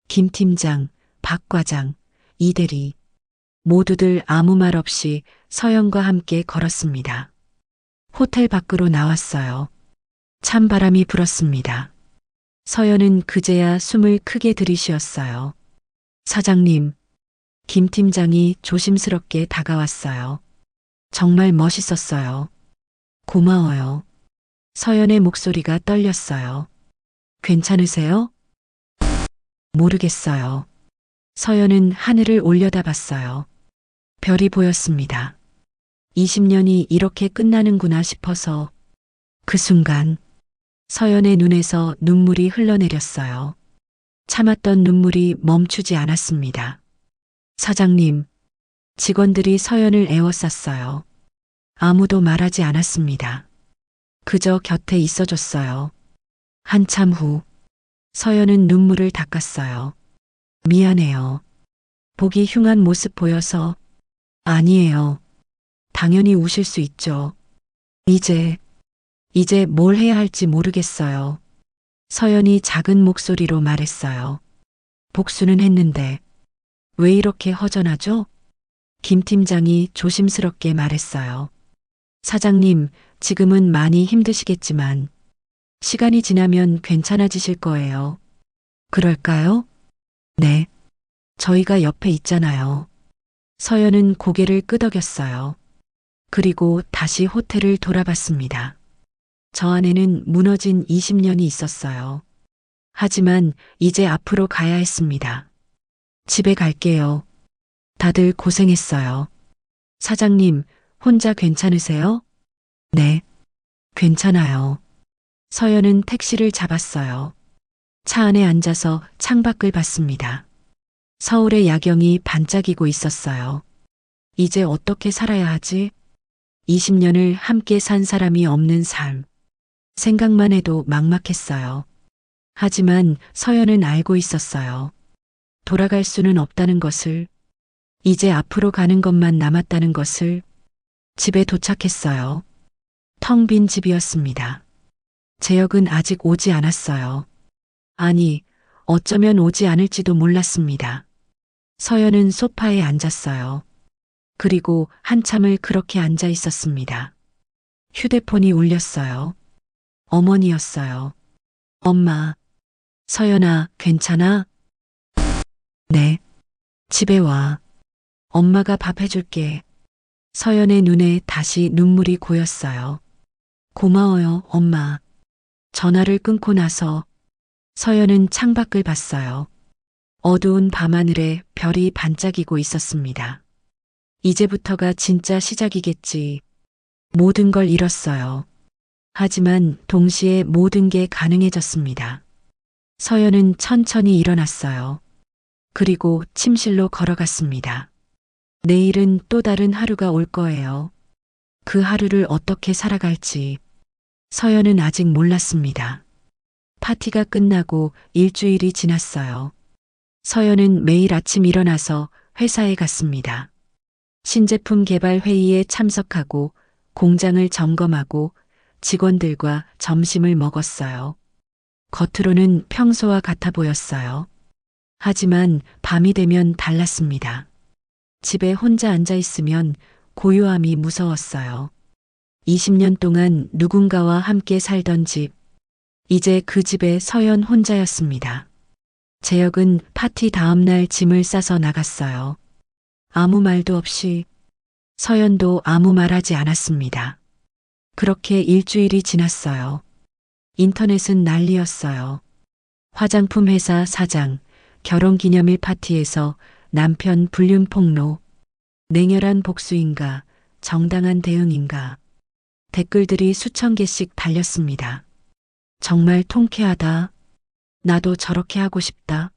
김 팀장, 박 과장, 이 대리 모두들 아무 말 없이 서연과 함께 걸었습니다. 호텔 밖으로 나왔어요. 찬바람이 불었습니다. 서연은 그제야 숨을 크게 들이쉬었어요. 사장님, 김 팀장이 조심스럽게 다가왔어요. 정말 멋있었어요. 고마워요. 서연의 목소리가 떨렸어요. 괜찮으세요? 모르겠어요. 서연은 하늘을 올려다봤어요. 별이 보였습니다. 20년이 이렇게 끝나는구나 싶어서 그 순간 서연의 눈에서 눈물이 흘러내렸어요. 참았던 눈물이 멈추지 않았습니다. 사장님, 직원들이 서연을 에워쌌어요. 아무도 말하지 않았습니다. 그저 곁에 있어줬어요. 한참 후 서연은 눈물을 닦았어요. 미안해요. 보기 흉한 모습 보여서. 아니에요. 당연히 우실 수 있죠. 이제 뭘 해야 할지 모르겠어요. 서연이 작은 목소리로 말했어요. 복수는 했는데 왜 이렇게 허전하죠? 김 팀장이 조심스럽게 말했어요. 사장님, 지금은 많이 힘드시겠지만 시간이 지나면 괜찮아지실 거예요. 그럴까요? 네. 저희가 옆에 있잖아요. 서연은 고개를 끄덕였어요. 그리고 다시 호텔을 돌아봤습니다. 저 안에는 무너진 20년이 있었어요. 하지만 이제 앞으로 가야 했습니다. 집에 갈게요. 다들 고생했어요. 사장님, 혼자 괜찮으세요? 네. 괜찮아요. 서연은 택시를 잡았어요. 차 안에 앉아서 창밖을 봤습니다. 서울의 야경이 반짝이고 있었어요. 이제 어떻게 살아야 하지? 20년을 함께 산 사람이 없는 삶. 생각만 해도 막막했어요. 하지만 서연은 알고 있었어요. 돌아갈 수는 없다는 것을, 이제 앞으로 가는 것만 남았다는 것을. 집에 도착했어요. 텅 빈 집이었습니다. 재혁은 아직 오지 않았어요. 아니, 어쩌면 오지 않을지도 몰랐습니다. 서연은 소파에 앉았어요. 그리고 한참을 그렇게 앉아 있었습니다. 휴대폰이 울렸어요. 어머니였어요. 엄마. 서연아, 괜찮아? 네. 집에 와. 엄마가 밥 해줄게. 서연의 눈에 다시 눈물이 고였어요. 고마워요, 엄마. 전화를 끊고 나서 서연은 창밖을 봤어요. 어두운 밤하늘에 별이 반짝이고 있었습니다. 이제부터가 진짜 시작이겠지. 모든 걸 잃었어요. 하지만 동시에 모든 게 가능해졌습니다. 서연은 천천히 일어났어요. 그리고 침실로 걸어갔습니다. 내일은 또 다른 하루가 올 거예요. 그 하루를 어떻게 살아갈지 서연은 아직 몰랐습니다. 파티가 끝나고 일주일이 지났어요. 서연은 매일 아침 일어나서 회사에 갔습니다. 신제품 개발 회의에 참석하고 공장을 점검하고 직원들과 점심을 먹었어요. 겉으로는 평소와 같아 보였어요. 하지만 밤이 되면 달랐습니다. 집에 혼자 앉아 있으면 고요함이 무서웠어요. 20년 동안 누군가와 함께 살던 집. 이제 그 집에 서연 혼자였습니다. 재혁은 파티 다음날 짐을 싸서 나갔어요. 아무 말도 없이. 서연도 아무 말 하지 않았습니다. 그렇게 일주일이 지났어요. 인터넷은 난리였어요. 화장품 회사 사장, 결혼기념일 파티에서 남편 불륜 폭로, 냉혈한 복수인가, 정당한 대응인가. 댓글들이 수천 개씩 달렸습니다. 정말 통쾌하다. 나도 저렇게 하고 싶다.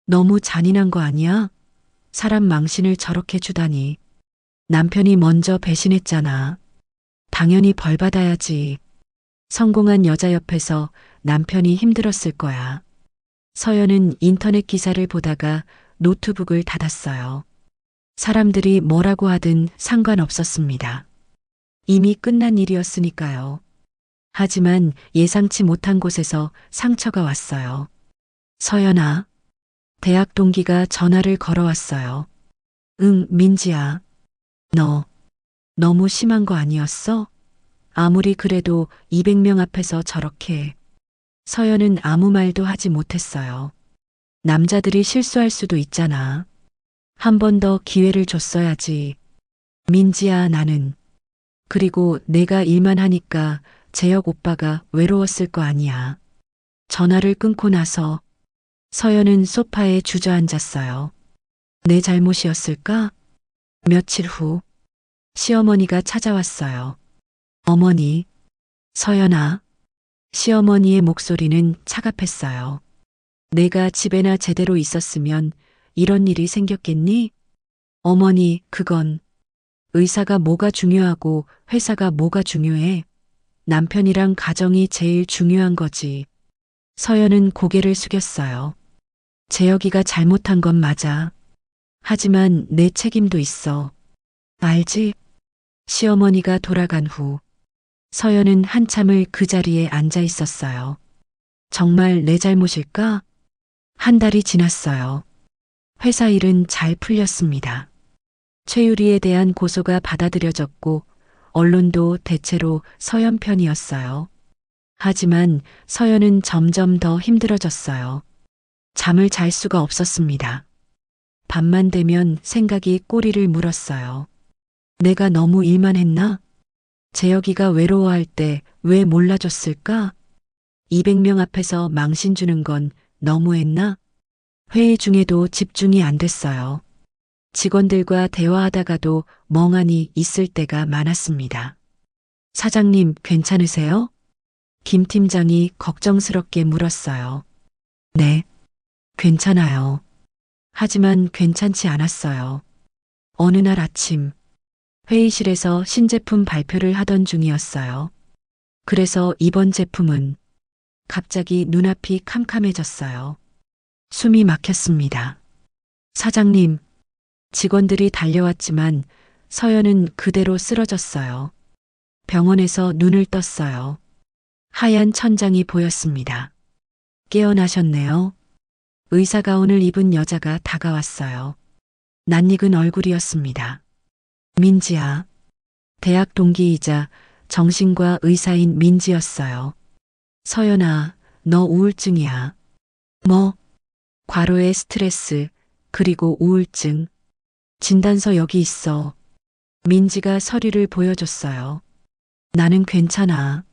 너무 잔인한 거 아니야? 사람 망신을 저렇게 주다니. 남편이 먼저 배신했잖아. 당연히 벌 받아야지. 성공한 여자 옆에서 남편이 힘들었을 거야. 서연은 인터넷 기사를 보다가 노트북을 닫았어요. 사람들이 뭐라고 하든 상관없었습니다. 이미 끝난 일이었으니까요. 하지만 예상치 못한 곳에서 상처가 왔어요. 서연아, 대학 동기가 전화를 걸어왔어요. 응, 민지야. 너 너무 심한 거 아니었어? 아무리 그래도 200명 앞에서 저렇게. 서연은 아무 말도 하지 못했어요. 남자들이 실수할 수도 있잖아. 한 번 더 기회를 줬어야지. 민지야, 나는. 그리고 내가 일만 하니까 재혁 오빠가 외로웠을 거 아니야. 전화를 끊고 나서 서연은 소파에 주저앉았어요. 내 잘못이었을까? 며칠 후 시어머니가 찾아왔어요. 어머니, 서연아. 시어머니의 목소리는 차갑했어요. 내가 집에나 제대로 있었으면 이런 일이 생겼겠니? 어머니, 그건 의사가 뭐가 중요하고 회사가 뭐가 중요해? 남편이랑 가정이 제일 중요한 거지. 서연은 고개를 숙였어요. 재혁이가 잘못한 건 맞아. 하지만 내 책임도 있어. 알지? 시어머니가 돌아간 후 서연은 한참을 그 자리에 앉아 있었어요. 정말 내 잘못일까? 한 달이 지났어요. 회사 일은 잘 풀렸습니다. 최유리에 대한 고소가 받아들여졌고 언론도 대체로 서연 편이었어요. 하지만 서연은 점점 더 힘들어졌어요. 잠을 잘 수가 없었습니다. 밤만 되면 생각이 꼬리를 물었어요. 내가 너무 일만 했나? 재혁이가 외로워할 때 왜 몰라줬을까? 200명 앞에서 망신 주는 건 너무했나? 회의 중에도 집중이 안 됐어요. 직원들과 대화하다가도 멍하니 있을 때가 많았습니다. 사장님, 괜찮으세요? 김 팀장이 걱정스럽게 물었어요. 네, 괜찮아요. 하지만 괜찮지 않았어요. 어느 날 아침, 회의실에서 신제품 발표를 하던 중이었어요. 그래서 이번 제품은 갑자기 눈앞이 캄캄해졌어요. 숨이 막혔습니다. 사장님, 직원들이 달려왔지만 서연은 그대로 쓰러졌어요. 병원에서 눈을 떴어요. 하얀 천장이 보였습니다. 깨어나셨네요. 의사 가운을 입은 여자가 다가왔어요. 낯익은 얼굴이었습니다. 민지야. 대학 동기이자 정신과 의사인 민지였어요. 서연아, 너 우울증이야. 뭐? 과로의 스트레스, 그리고 우울증. 진단서 여기 있어. 민지가 서류를 보여줬어요. 나는 괜찮아.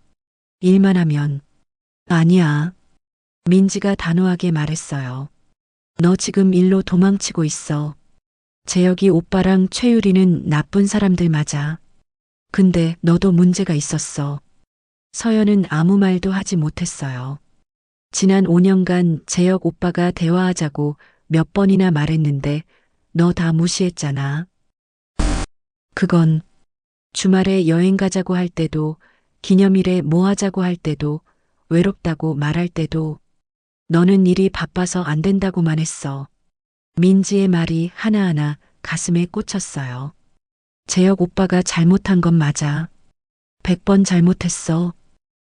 일만 하면. 아니야. 민지가 단호하게 말했어요. 너 지금 일로 도망치고 있어. 재혁이 오빠랑 최유리는 나쁜 사람들 맞아. 근데 너도 문제가 있었어. 서연은 아무 말도 하지 못했어요. 지난 5년간 재혁 오빠가 대화하자고 몇 번이나 말했는데 너 다 무시했잖아. 그건 주말에 여행 가자고 할 때도, 기념일에 뭐 하자고 할 때도, 외롭다고 말할 때도 너는 일이 바빠서 안 된다고만 했어. 민지의 말이 하나하나 가슴에 꽂혔어요. 재혁 오빠가 잘못한 건 맞아. 100번 잘못했어.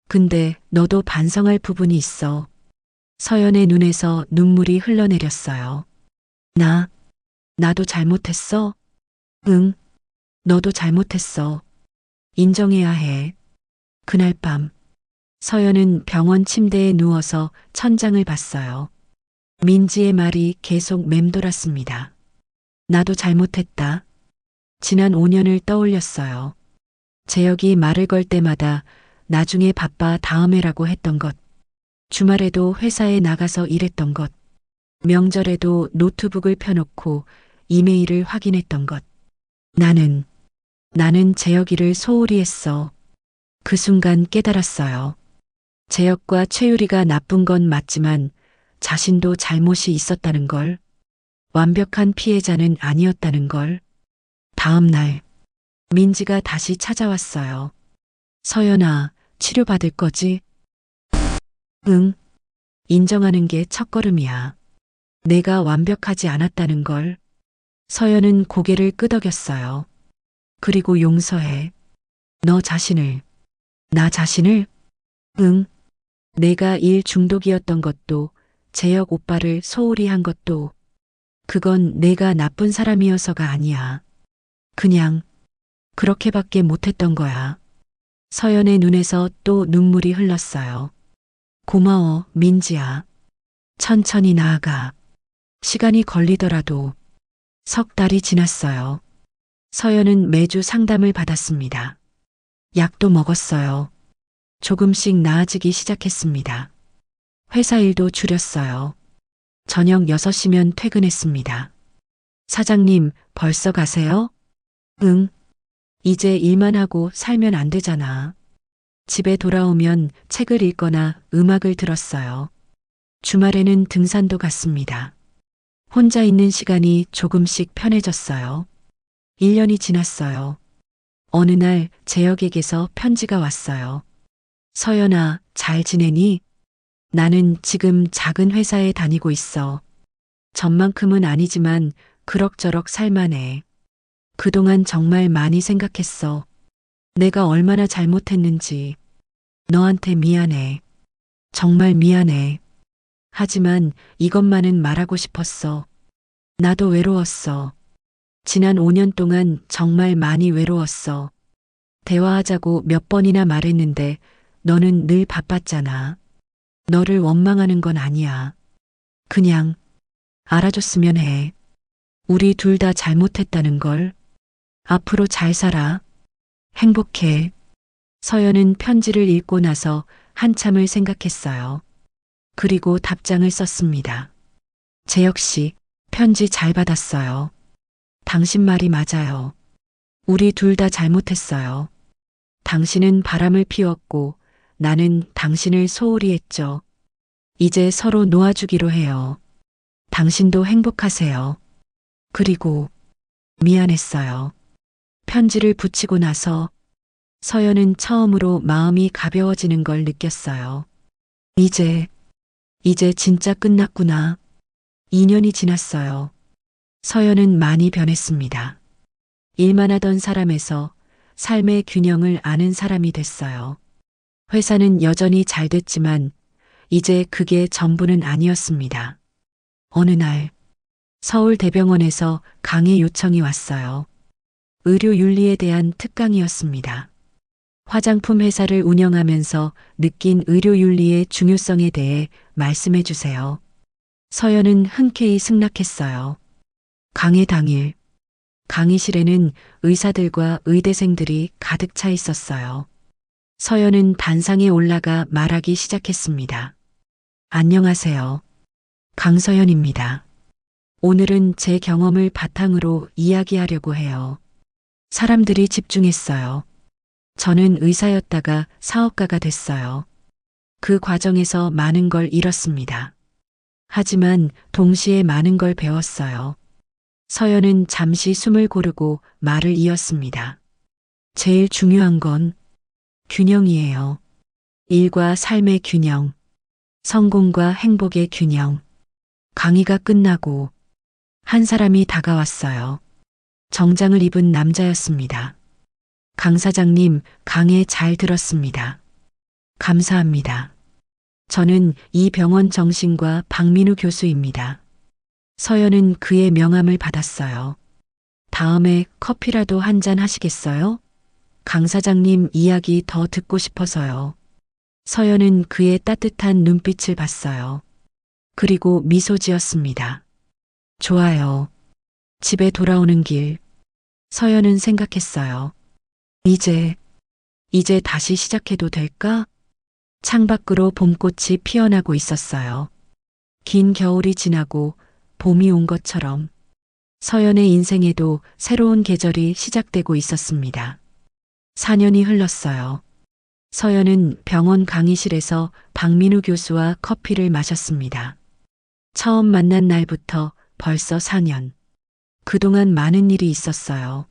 근데 너도 반성할 부분이 있어. 서연의 눈에서 눈물이 흘러내렸어요. 나도 잘못했어? 응, 너도 잘못했어. 인정해야 해. 그날 밤, 서연은 병원 침대에 누워서 천장을 봤어요. 민지의 말이 계속 맴돌았습니다. 나도 잘못했다. 지난 5년을 떠올렸어요. 재혁이 말을 걸 때마다 나중에 바빠 다음에라고 했던 것. 주말에도 회사에 나가서 일했던 것. 명절에도 노트북을 펴놓고 이메일을 확인했던 것. 나는 재혁이를 소홀히 했어. 그 순간 깨달았어요. 재혁과 최유리가 나쁜 건 맞지만 자신도 잘못이 있었다는 걸. 완벽한 피해자는 아니었다는 걸. 다음 날, 민지가 다시 찾아왔어요. 서연아, 치료받을 거지? 응. 인정하는 게 첫걸음이야. 내가 완벽하지 않았다는 걸. 서연은 고개를 끄덕였어요. 그리고 용서해. 너 자신을. 나 자신을? 응. 내가 일 중독이었던 것도, 재혁 오빠를 소홀히 한 것도, 그건 내가 나쁜 사람이어서가 아니야. 그냥, 그렇게밖에 못했던 거야. 서연의 눈에서 또 눈물이 흘렀어요. 고마워, 민지야. 천천히 나아가. 시간이 걸리더라도. 석 달이 지났어요. 서연은 매주 상담을 받았습니다. 약도 먹었어요. 조금씩 나아지기 시작했습니다. 회사 일도 줄였어요. 저녁 6시면 퇴근했습니다. 사장님, 벌써 가세요? 응. 이제 일만 하고 살면 안 되잖아. 집에 돌아오면 책을 읽거나 음악을 들었어요. 주말에는 등산도 갔습니다. 혼자 있는 시간이 조금씩 편해졌어요. 1년이 지났어요. 어느 날 재혁에게서 편지가 왔어요. 서연아, 잘 지내니? 나는 지금 작은 회사에 다니고 있어. 전만큼은 아니지만 그럭저럭 살만해. 그동안 정말 많이 생각했어. 내가 얼마나 잘못했는지. 너한테 미안해. 정말 미안해. 하지만 이것만은 말하고 싶었어. 나도 외로웠어. 지난 5년 동안 정말 많이 외로웠어. 대화하자고 몇 번이나 말했는데 너는 늘 바빴잖아. 너를 원망하는 건 아니야. 그냥 알아줬으면 해. 우리 둘 다 잘못했다는 걸. 앞으로 잘 살아. 행복해. 서연은 편지를 읽고 나서 한참을 생각했어요. 그리고 답장을 썼습니다. 재혁 씨, 편지 잘 받았어요. 당신 말이 맞아요. 우리 둘 다 잘못했어요. 당신은 바람을 피웠고 나는 당신을 소홀히 했죠. 이제 서로 놓아주기로 해요. 당신도 행복하세요. 그리고 미안했어요. 편지를 붙이고 나서 서연은 처음으로 마음이 가벼워지는 걸 느꼈어요. 이제 진짜 끝났구나. 2년이 지났어요. 서연은 많이 변했습니다. 일만 하던 사람에서 삶의 균형을 아는 사람이 됐어요. 회사는 여전히 잘 됐지만 이제 그게 전부는 아니었습니다. 어느 날 서울대병원에서 강의 요청이 왔어요. 의료윤리에 대한 특강이었습니다. 화장품 회사를 운영하면서 느낀 의료윤리의 중요성에 대해 말씀해 주세요. 서연은 흔쾌히 승낙했어요. 강의 당일, 강의실에는 의사들과 의대생들이 가득 차 있었어요. 서연은 단상에 올라가 말하기 시작했습니다. 안녕하세요. 강서연입니다. 오늘은 제 경험을 바탕으로 이야기하려고 해요. 사람들이 집중했어요. 저는 의사였다가 사업가가 됐어요. 그 과정에서 많은 걸 잃었습니다. 하지만 동시에 많은 걸 배웠어요. 서연은 잠시 숨을 고르고 말을 이었습니다. 제일 중요한 건 균형이에요. 일과 삶의 균형, 성공과 행복의 균형. 강의가 끝나고 한 사람이 다가왔어요. 정장을 입은 남자였습니다. 강 사장님, 강의 잘 들었습니다. 감사합니다. 저는 이 병원 정신과 박민우 교수입니다. 서연은 그의 명함을 받았어요. 다음에 커피라도 한 잔 하시겠어요? 강 사장님 이야기 더 듣고 싶어서요. 서연은 그의 따뜻한 눈빛을 봤어요. 그리고 미소 지었습니다. 좋아요. 집에 돌아오는 길, 서연은 생각했어요. 이제 다시 시작해도 될까? 창밖으로 봄꽃이 피어나고 있었어요. 긴 겨울이 지나고 봄이 온 것처럼 서연의 인생에도 새로운 계절이 시작되고 있었습니다. 4년이 흘렀어요. 서연은 병원 강의실에서 박민우 교수와 커피를 마셨습니다. 처음 만난 날부터 벌써 4년. 그동안 많은 일이 있었어요.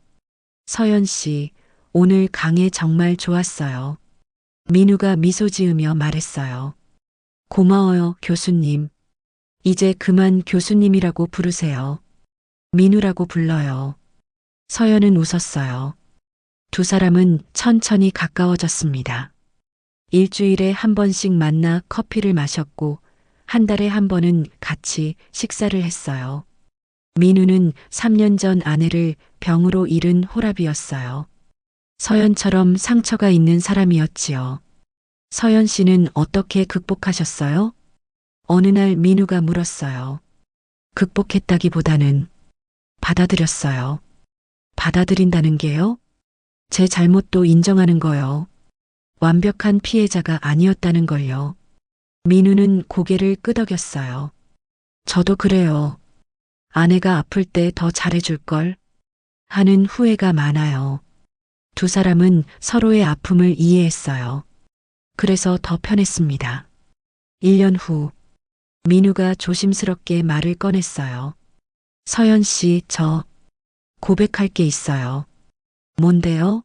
서연 씨, 오늘 강의 정말 좋았어요. 민우가 미소 지으며 말했어요. 고마워요, 교수님. 이제 그만 교수님이라고 부르세요. 민우라고 불러요. 서연은 웃었어요. 두 사람은 천천히 가까워졌습니다. 일주일에 한 번씩 만나 커피를 마셨고 한 달에 한 번은 같이 식사를 했어요. 민우는 3년 전 아내를 병으로 잃은 호랍이었어요. 서연처럼 상처가 있는 사람이었지요. 서연 씨는 어떻게 극복하셨어요? 어느 날 민우가 물었어요. 극복했다기보다는 받아들였어요. 받아들인다는 게요? 제 잘못도 인정하는 거요. 완벽한 피해자가 아니었다는 걸요. 민우는 고개를 끄덕였어요. 저도 그래요. 아내가 아플 때 더 잘해줄 걸 하는 후회가 많아요. 두 사람은 서로의 아픔을 이해했어요. 그래서 더 편했습니다. 1년 후, 민우가 조심스럽게 말을 꺼냈어요. 서연 씨, 저 고백할 게 있어요. 뭔데요?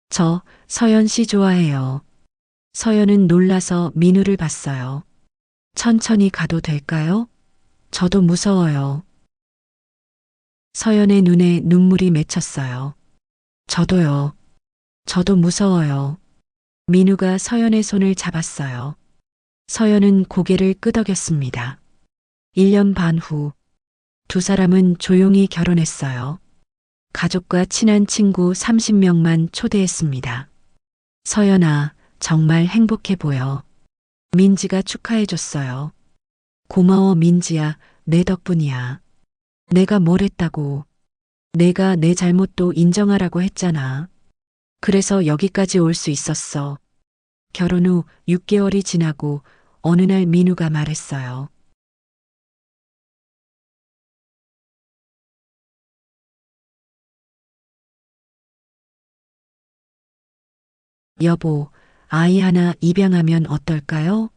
저 서연 씨 좋아해요. 서연은 놀라서 민우를 봤어요. 천천히 가도 될까요? 저도 무서워요. 서연의 눈에 눈물이 맺혔어요. 저도요. 저도 무서워요. 민우가 서연의 손을 잡았어요. 서연은 고개를 끄덕였습니다. 1년 반 후, 두 사람은 조용히 결혼했어요. 가족과 친한 친구 30명만 초대했습니다. 서연아, 정말 행복해 보여. 민지가 축하해줬어요. 고마워, 민지야. 내 덕분이야. 내가 뭘 했다고. 내가 내 잘못도 인정하라고 했잖아. 그래서 여기까지 올 수 있었어. 결혼 후 6개월이 지나고 어느 날 민우가 말했어요. 여보, 아이 하나 입양하면 어떨까요?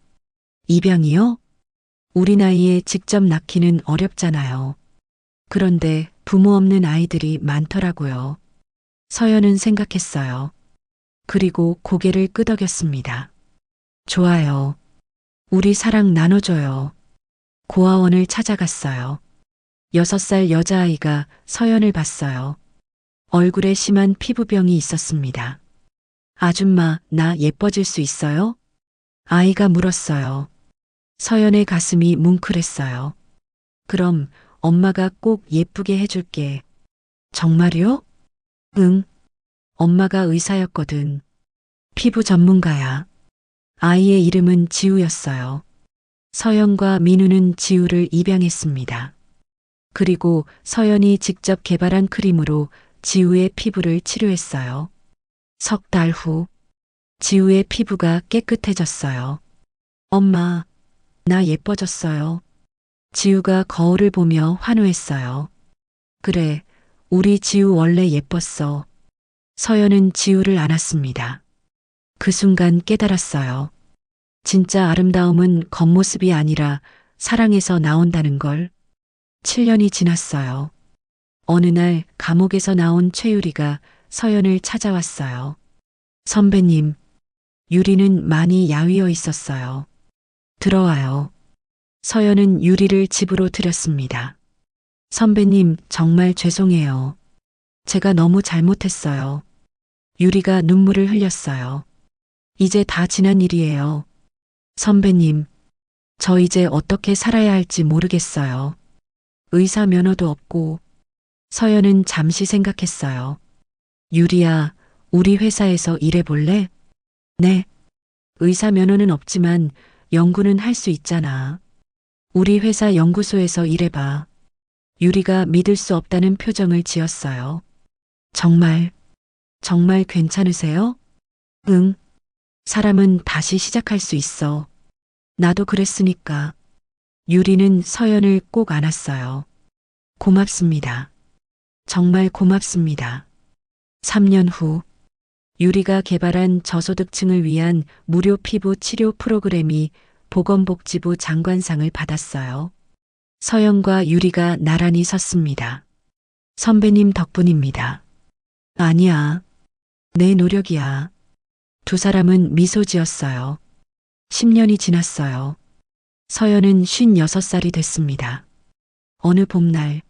입양이요? 우리 나이에 직접 낳기는 어렵잖아요. 그런데 부모 없는 아이들이 많더라고요. 서연은 생각했어요. 그리고 고개를 끄덕였습니다. 좋아요. 우리 사랑 나눠줘요. 고아원을 찾아갔어요. 6살 여자아이가 서연을 봤어요. 얼굴에 심한 피부병이 있었습니다. 아줌마, 나 예뻐질 수 있어요? 아이가 물었어요. 서연의 가슴이 뭉클했어요. 그럼 엄마가 꼭 예쁘게 해줄게. 정말요? 응. 엄마가 의사였거든. 피부 전문가야. 아이의 이름은 지우였어요. 서연과 민우는 지우를 입양했습니다. 그리고 서연이 직접 개발한 크림으로 지우의 피부를 치료했어요. 3달 후, 지우의 피부가 깨끗해졌어요. 엄마, 나 예뻐졌어요. 지우가 거울을 보며 환호했어요. 그래, 우리 지우 원래 예뻤어. 서연은 지우를 안았습니다. 그 순간 깨달았어요. 진짜 아름다움은 겉모습이 아니라 사랑에서 나온다는 걸. 7년이 지났어요. 어느 날 감옥에서 나온 최유리가 서연을 찾아왔어요. 선배님, 유리는 많이 야위어 있었어요. 들어와요. 서연은 유리를 집으로 들였습니다. 선배님, 정말 죄송해요. 제가 너무 잘못했어요. 유리가 눈물을 흘렸어요. 이제 다 지난 일이에요. 선배님, 저 이제 어떻게 살아야 할지 모르겠어요. 의사 면허도 없고. 서연은 잠시 생각했어요. 유리야, 우리 회사에서 일해볼래? 네. 의사 면허는 없지만 연구는 할 수 있잖아. 우리 회사 연구소에서 일해봐. 유리가 믿을 수 없다는 표정을 지었어요. 정말 괜찮으세요? 응. 사람은 다시 시작할 수 있어. 나도 그랬으니까. 유리는 서연을 꼭 안았어요. 고맙습니다. 정말 고맙습니다. 3년 후, 유리가 개발한 저소득층을 위한 무료 피부 치료 프로그램이 보건복지부 장관상을 받았어요. 서연과 유리가 나란히 섰습니다. 선배님 덕분입니다. 아니야. 내 노력이야. 두 사람은 미소 지었어요. 10년이 지났어요. 서연은 56살이 됐습니다. 어느 봄날,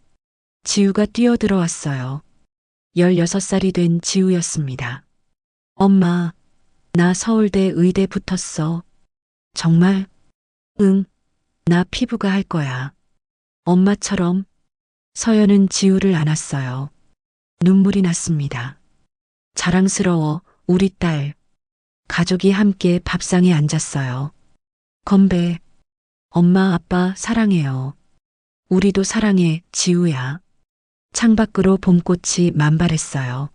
지우가 뛰어들어왔어요. 16살이 된 지우였습니다. 엄마, 나 서울대 의대 붙었어. 정말? 응, 나 피부과 할 거야. 엄마처럼. 서연은 지우를 안았어요. 눈물이 났습니다. 자랑스러워, 우리 딸. 가족이 함께 밥상에 앉았어요. 건배. 엄마, 아빠 사랑해요. 우리도 사랑해, 지우야. 창밖으로 봄꽃이 만발했어요.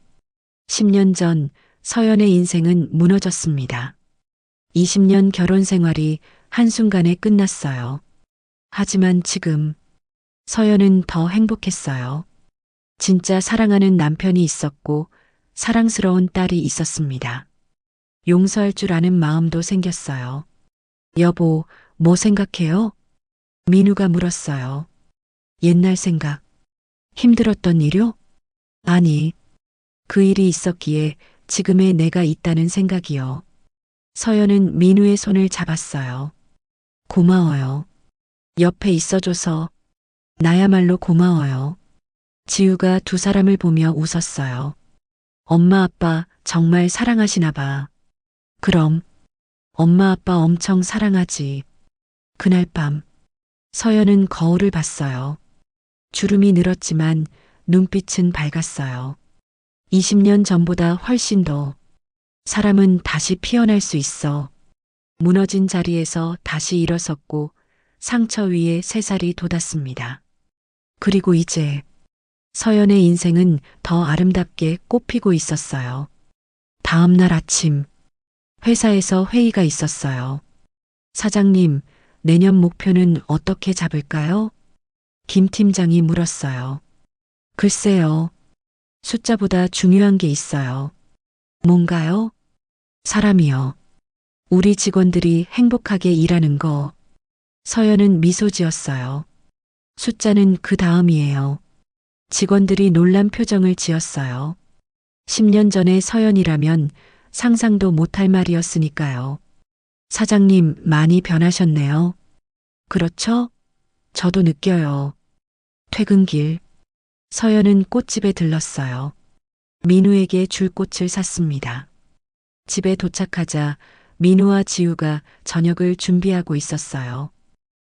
10년 전 서연의 인생은 무너졌습니다. 20년 결혼 생활이 한순간에 끝났어요. 하지만 지금 서연은 더 행복했어요. 진짜 사랑하는 남편이 있었고 사랑스러운 딸이 있었습니다. 용서할 줄 아는 마음도 생겼어요. 여보, 뭐 생각해요? 민우가 물었어요. 옛날 생각. 힘들었던 일요? 아니, 그 일이 있었기에 지금의 내가 있다는 생각이요. 서연은 민우의 손을 잡았어요. 고마워요. 옆에 있어줘서 나야말로 고마워요. 지우가 두 사람을 보며 웃었어요. 엄마 아빠 정말 사랑하시나 봐. 그럼 엄마 아빠 엄청 사랑하지. 그날 밤 서연은 거울을 봤어요. 주름이 늘었지만 눈빛은 밝았어요. 20년 전보다 훨씬 더. 사람은 다시 피어날 수 있어. 무너진 자리에서 다시 일어섰고 상처 위에 새살이 돋았습니다. 그리고 이제 서연의 인생은 더 아름답게 꽃피고 있었어요. 다음 날 아침 회사에서 회의가 있었어요. 사장님, 내년 목표는 어떻게 잡을까요? 김 팀장이 물었어요. 글쎄요. 숫자보다 중요한 게 있어요. 뭔가요? 사람이요. 우리 직원들이 행복하게 일하는 거. 서연은 미소 지었어요. 숫자는 그 다음이에요. 직원들이 놀란 표정을 지었어요. 10년 전에 서연이라면 상상도 못할 말이었으니까요. 사장님, 많이 변하셨네요. 그렇죠? 저도 느껴요. 퇴근길. 서연은 꽃집에 들렀어요. 민우에게 줄 꽃을 샀습니다. 집에 도착하자 민우와 지우가 저녁을 준비하고 있었어요.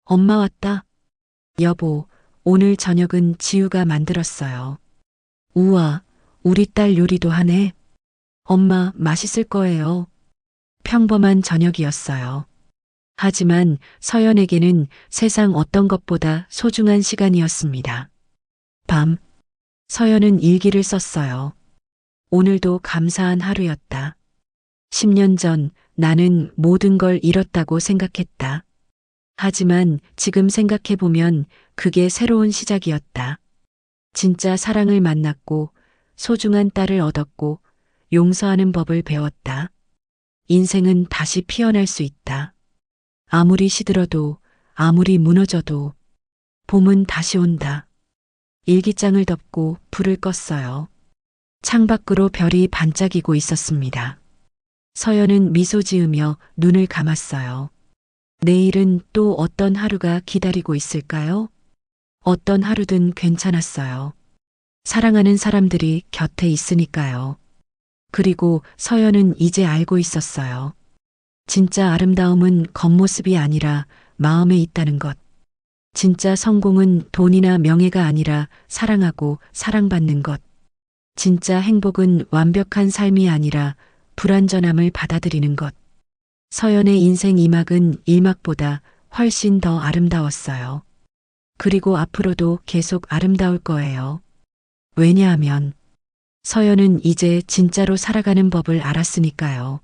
엄마 왔다. 여보, 오늘 저녁은 지우가 만들었어요. 우와, 우리 딸 요리도 하네. 엄마, 맛있을 거예요. 평범한 저녁이었어요. 하지만 서연에게는 세상 어떤 것보다 소중한 시간이었습니다. 밤, 서연은 일기를 썼어요. 오늘도 감사한 하루였다. 10년 전 나는 모든 걸 잃었다고 생각했다. 하지만 지금 생각해보면 그게 새로운 시작이었다. 진짜 사랑을 만났고 소중한 딸을 얻었고 용서하는 법을 배웠다. 인생은 다시 피어날 수 있다. 아무리 시들어도 아무리 무너져도 봄은 다시 온다. 일기장을 덮고 불을 껐어요. 창밖으로 별이 반짝이고 있었습니다. 서연은 미소 지으며 눈을 감았어요. 내일은 또 어떤 하루가 기다리고 있을까요? 어떤 하루든 괜찮았어요. 사랑하는 사람들이 곁에 있으니까요. 그리고 서연은 이제 알고 있었어요. 진짜 아름다움은 겉모습이 아니라 마음에 있다는 것. 진짜 성공은 돈이나 명예가 아니라 사랑하고 사랑받는 것. 진짜 행복은 완벽한 삶이 아니라 불완전함을 받아들이는 것. 서연의 인생 2막은 1막보다 훨씬 더 아름다웠어요. 그리고 앞으로도 계속 아름다울 거예요. 왜냐하면 서연은 이제 진짜로 살아가는 법을 알았으니까요.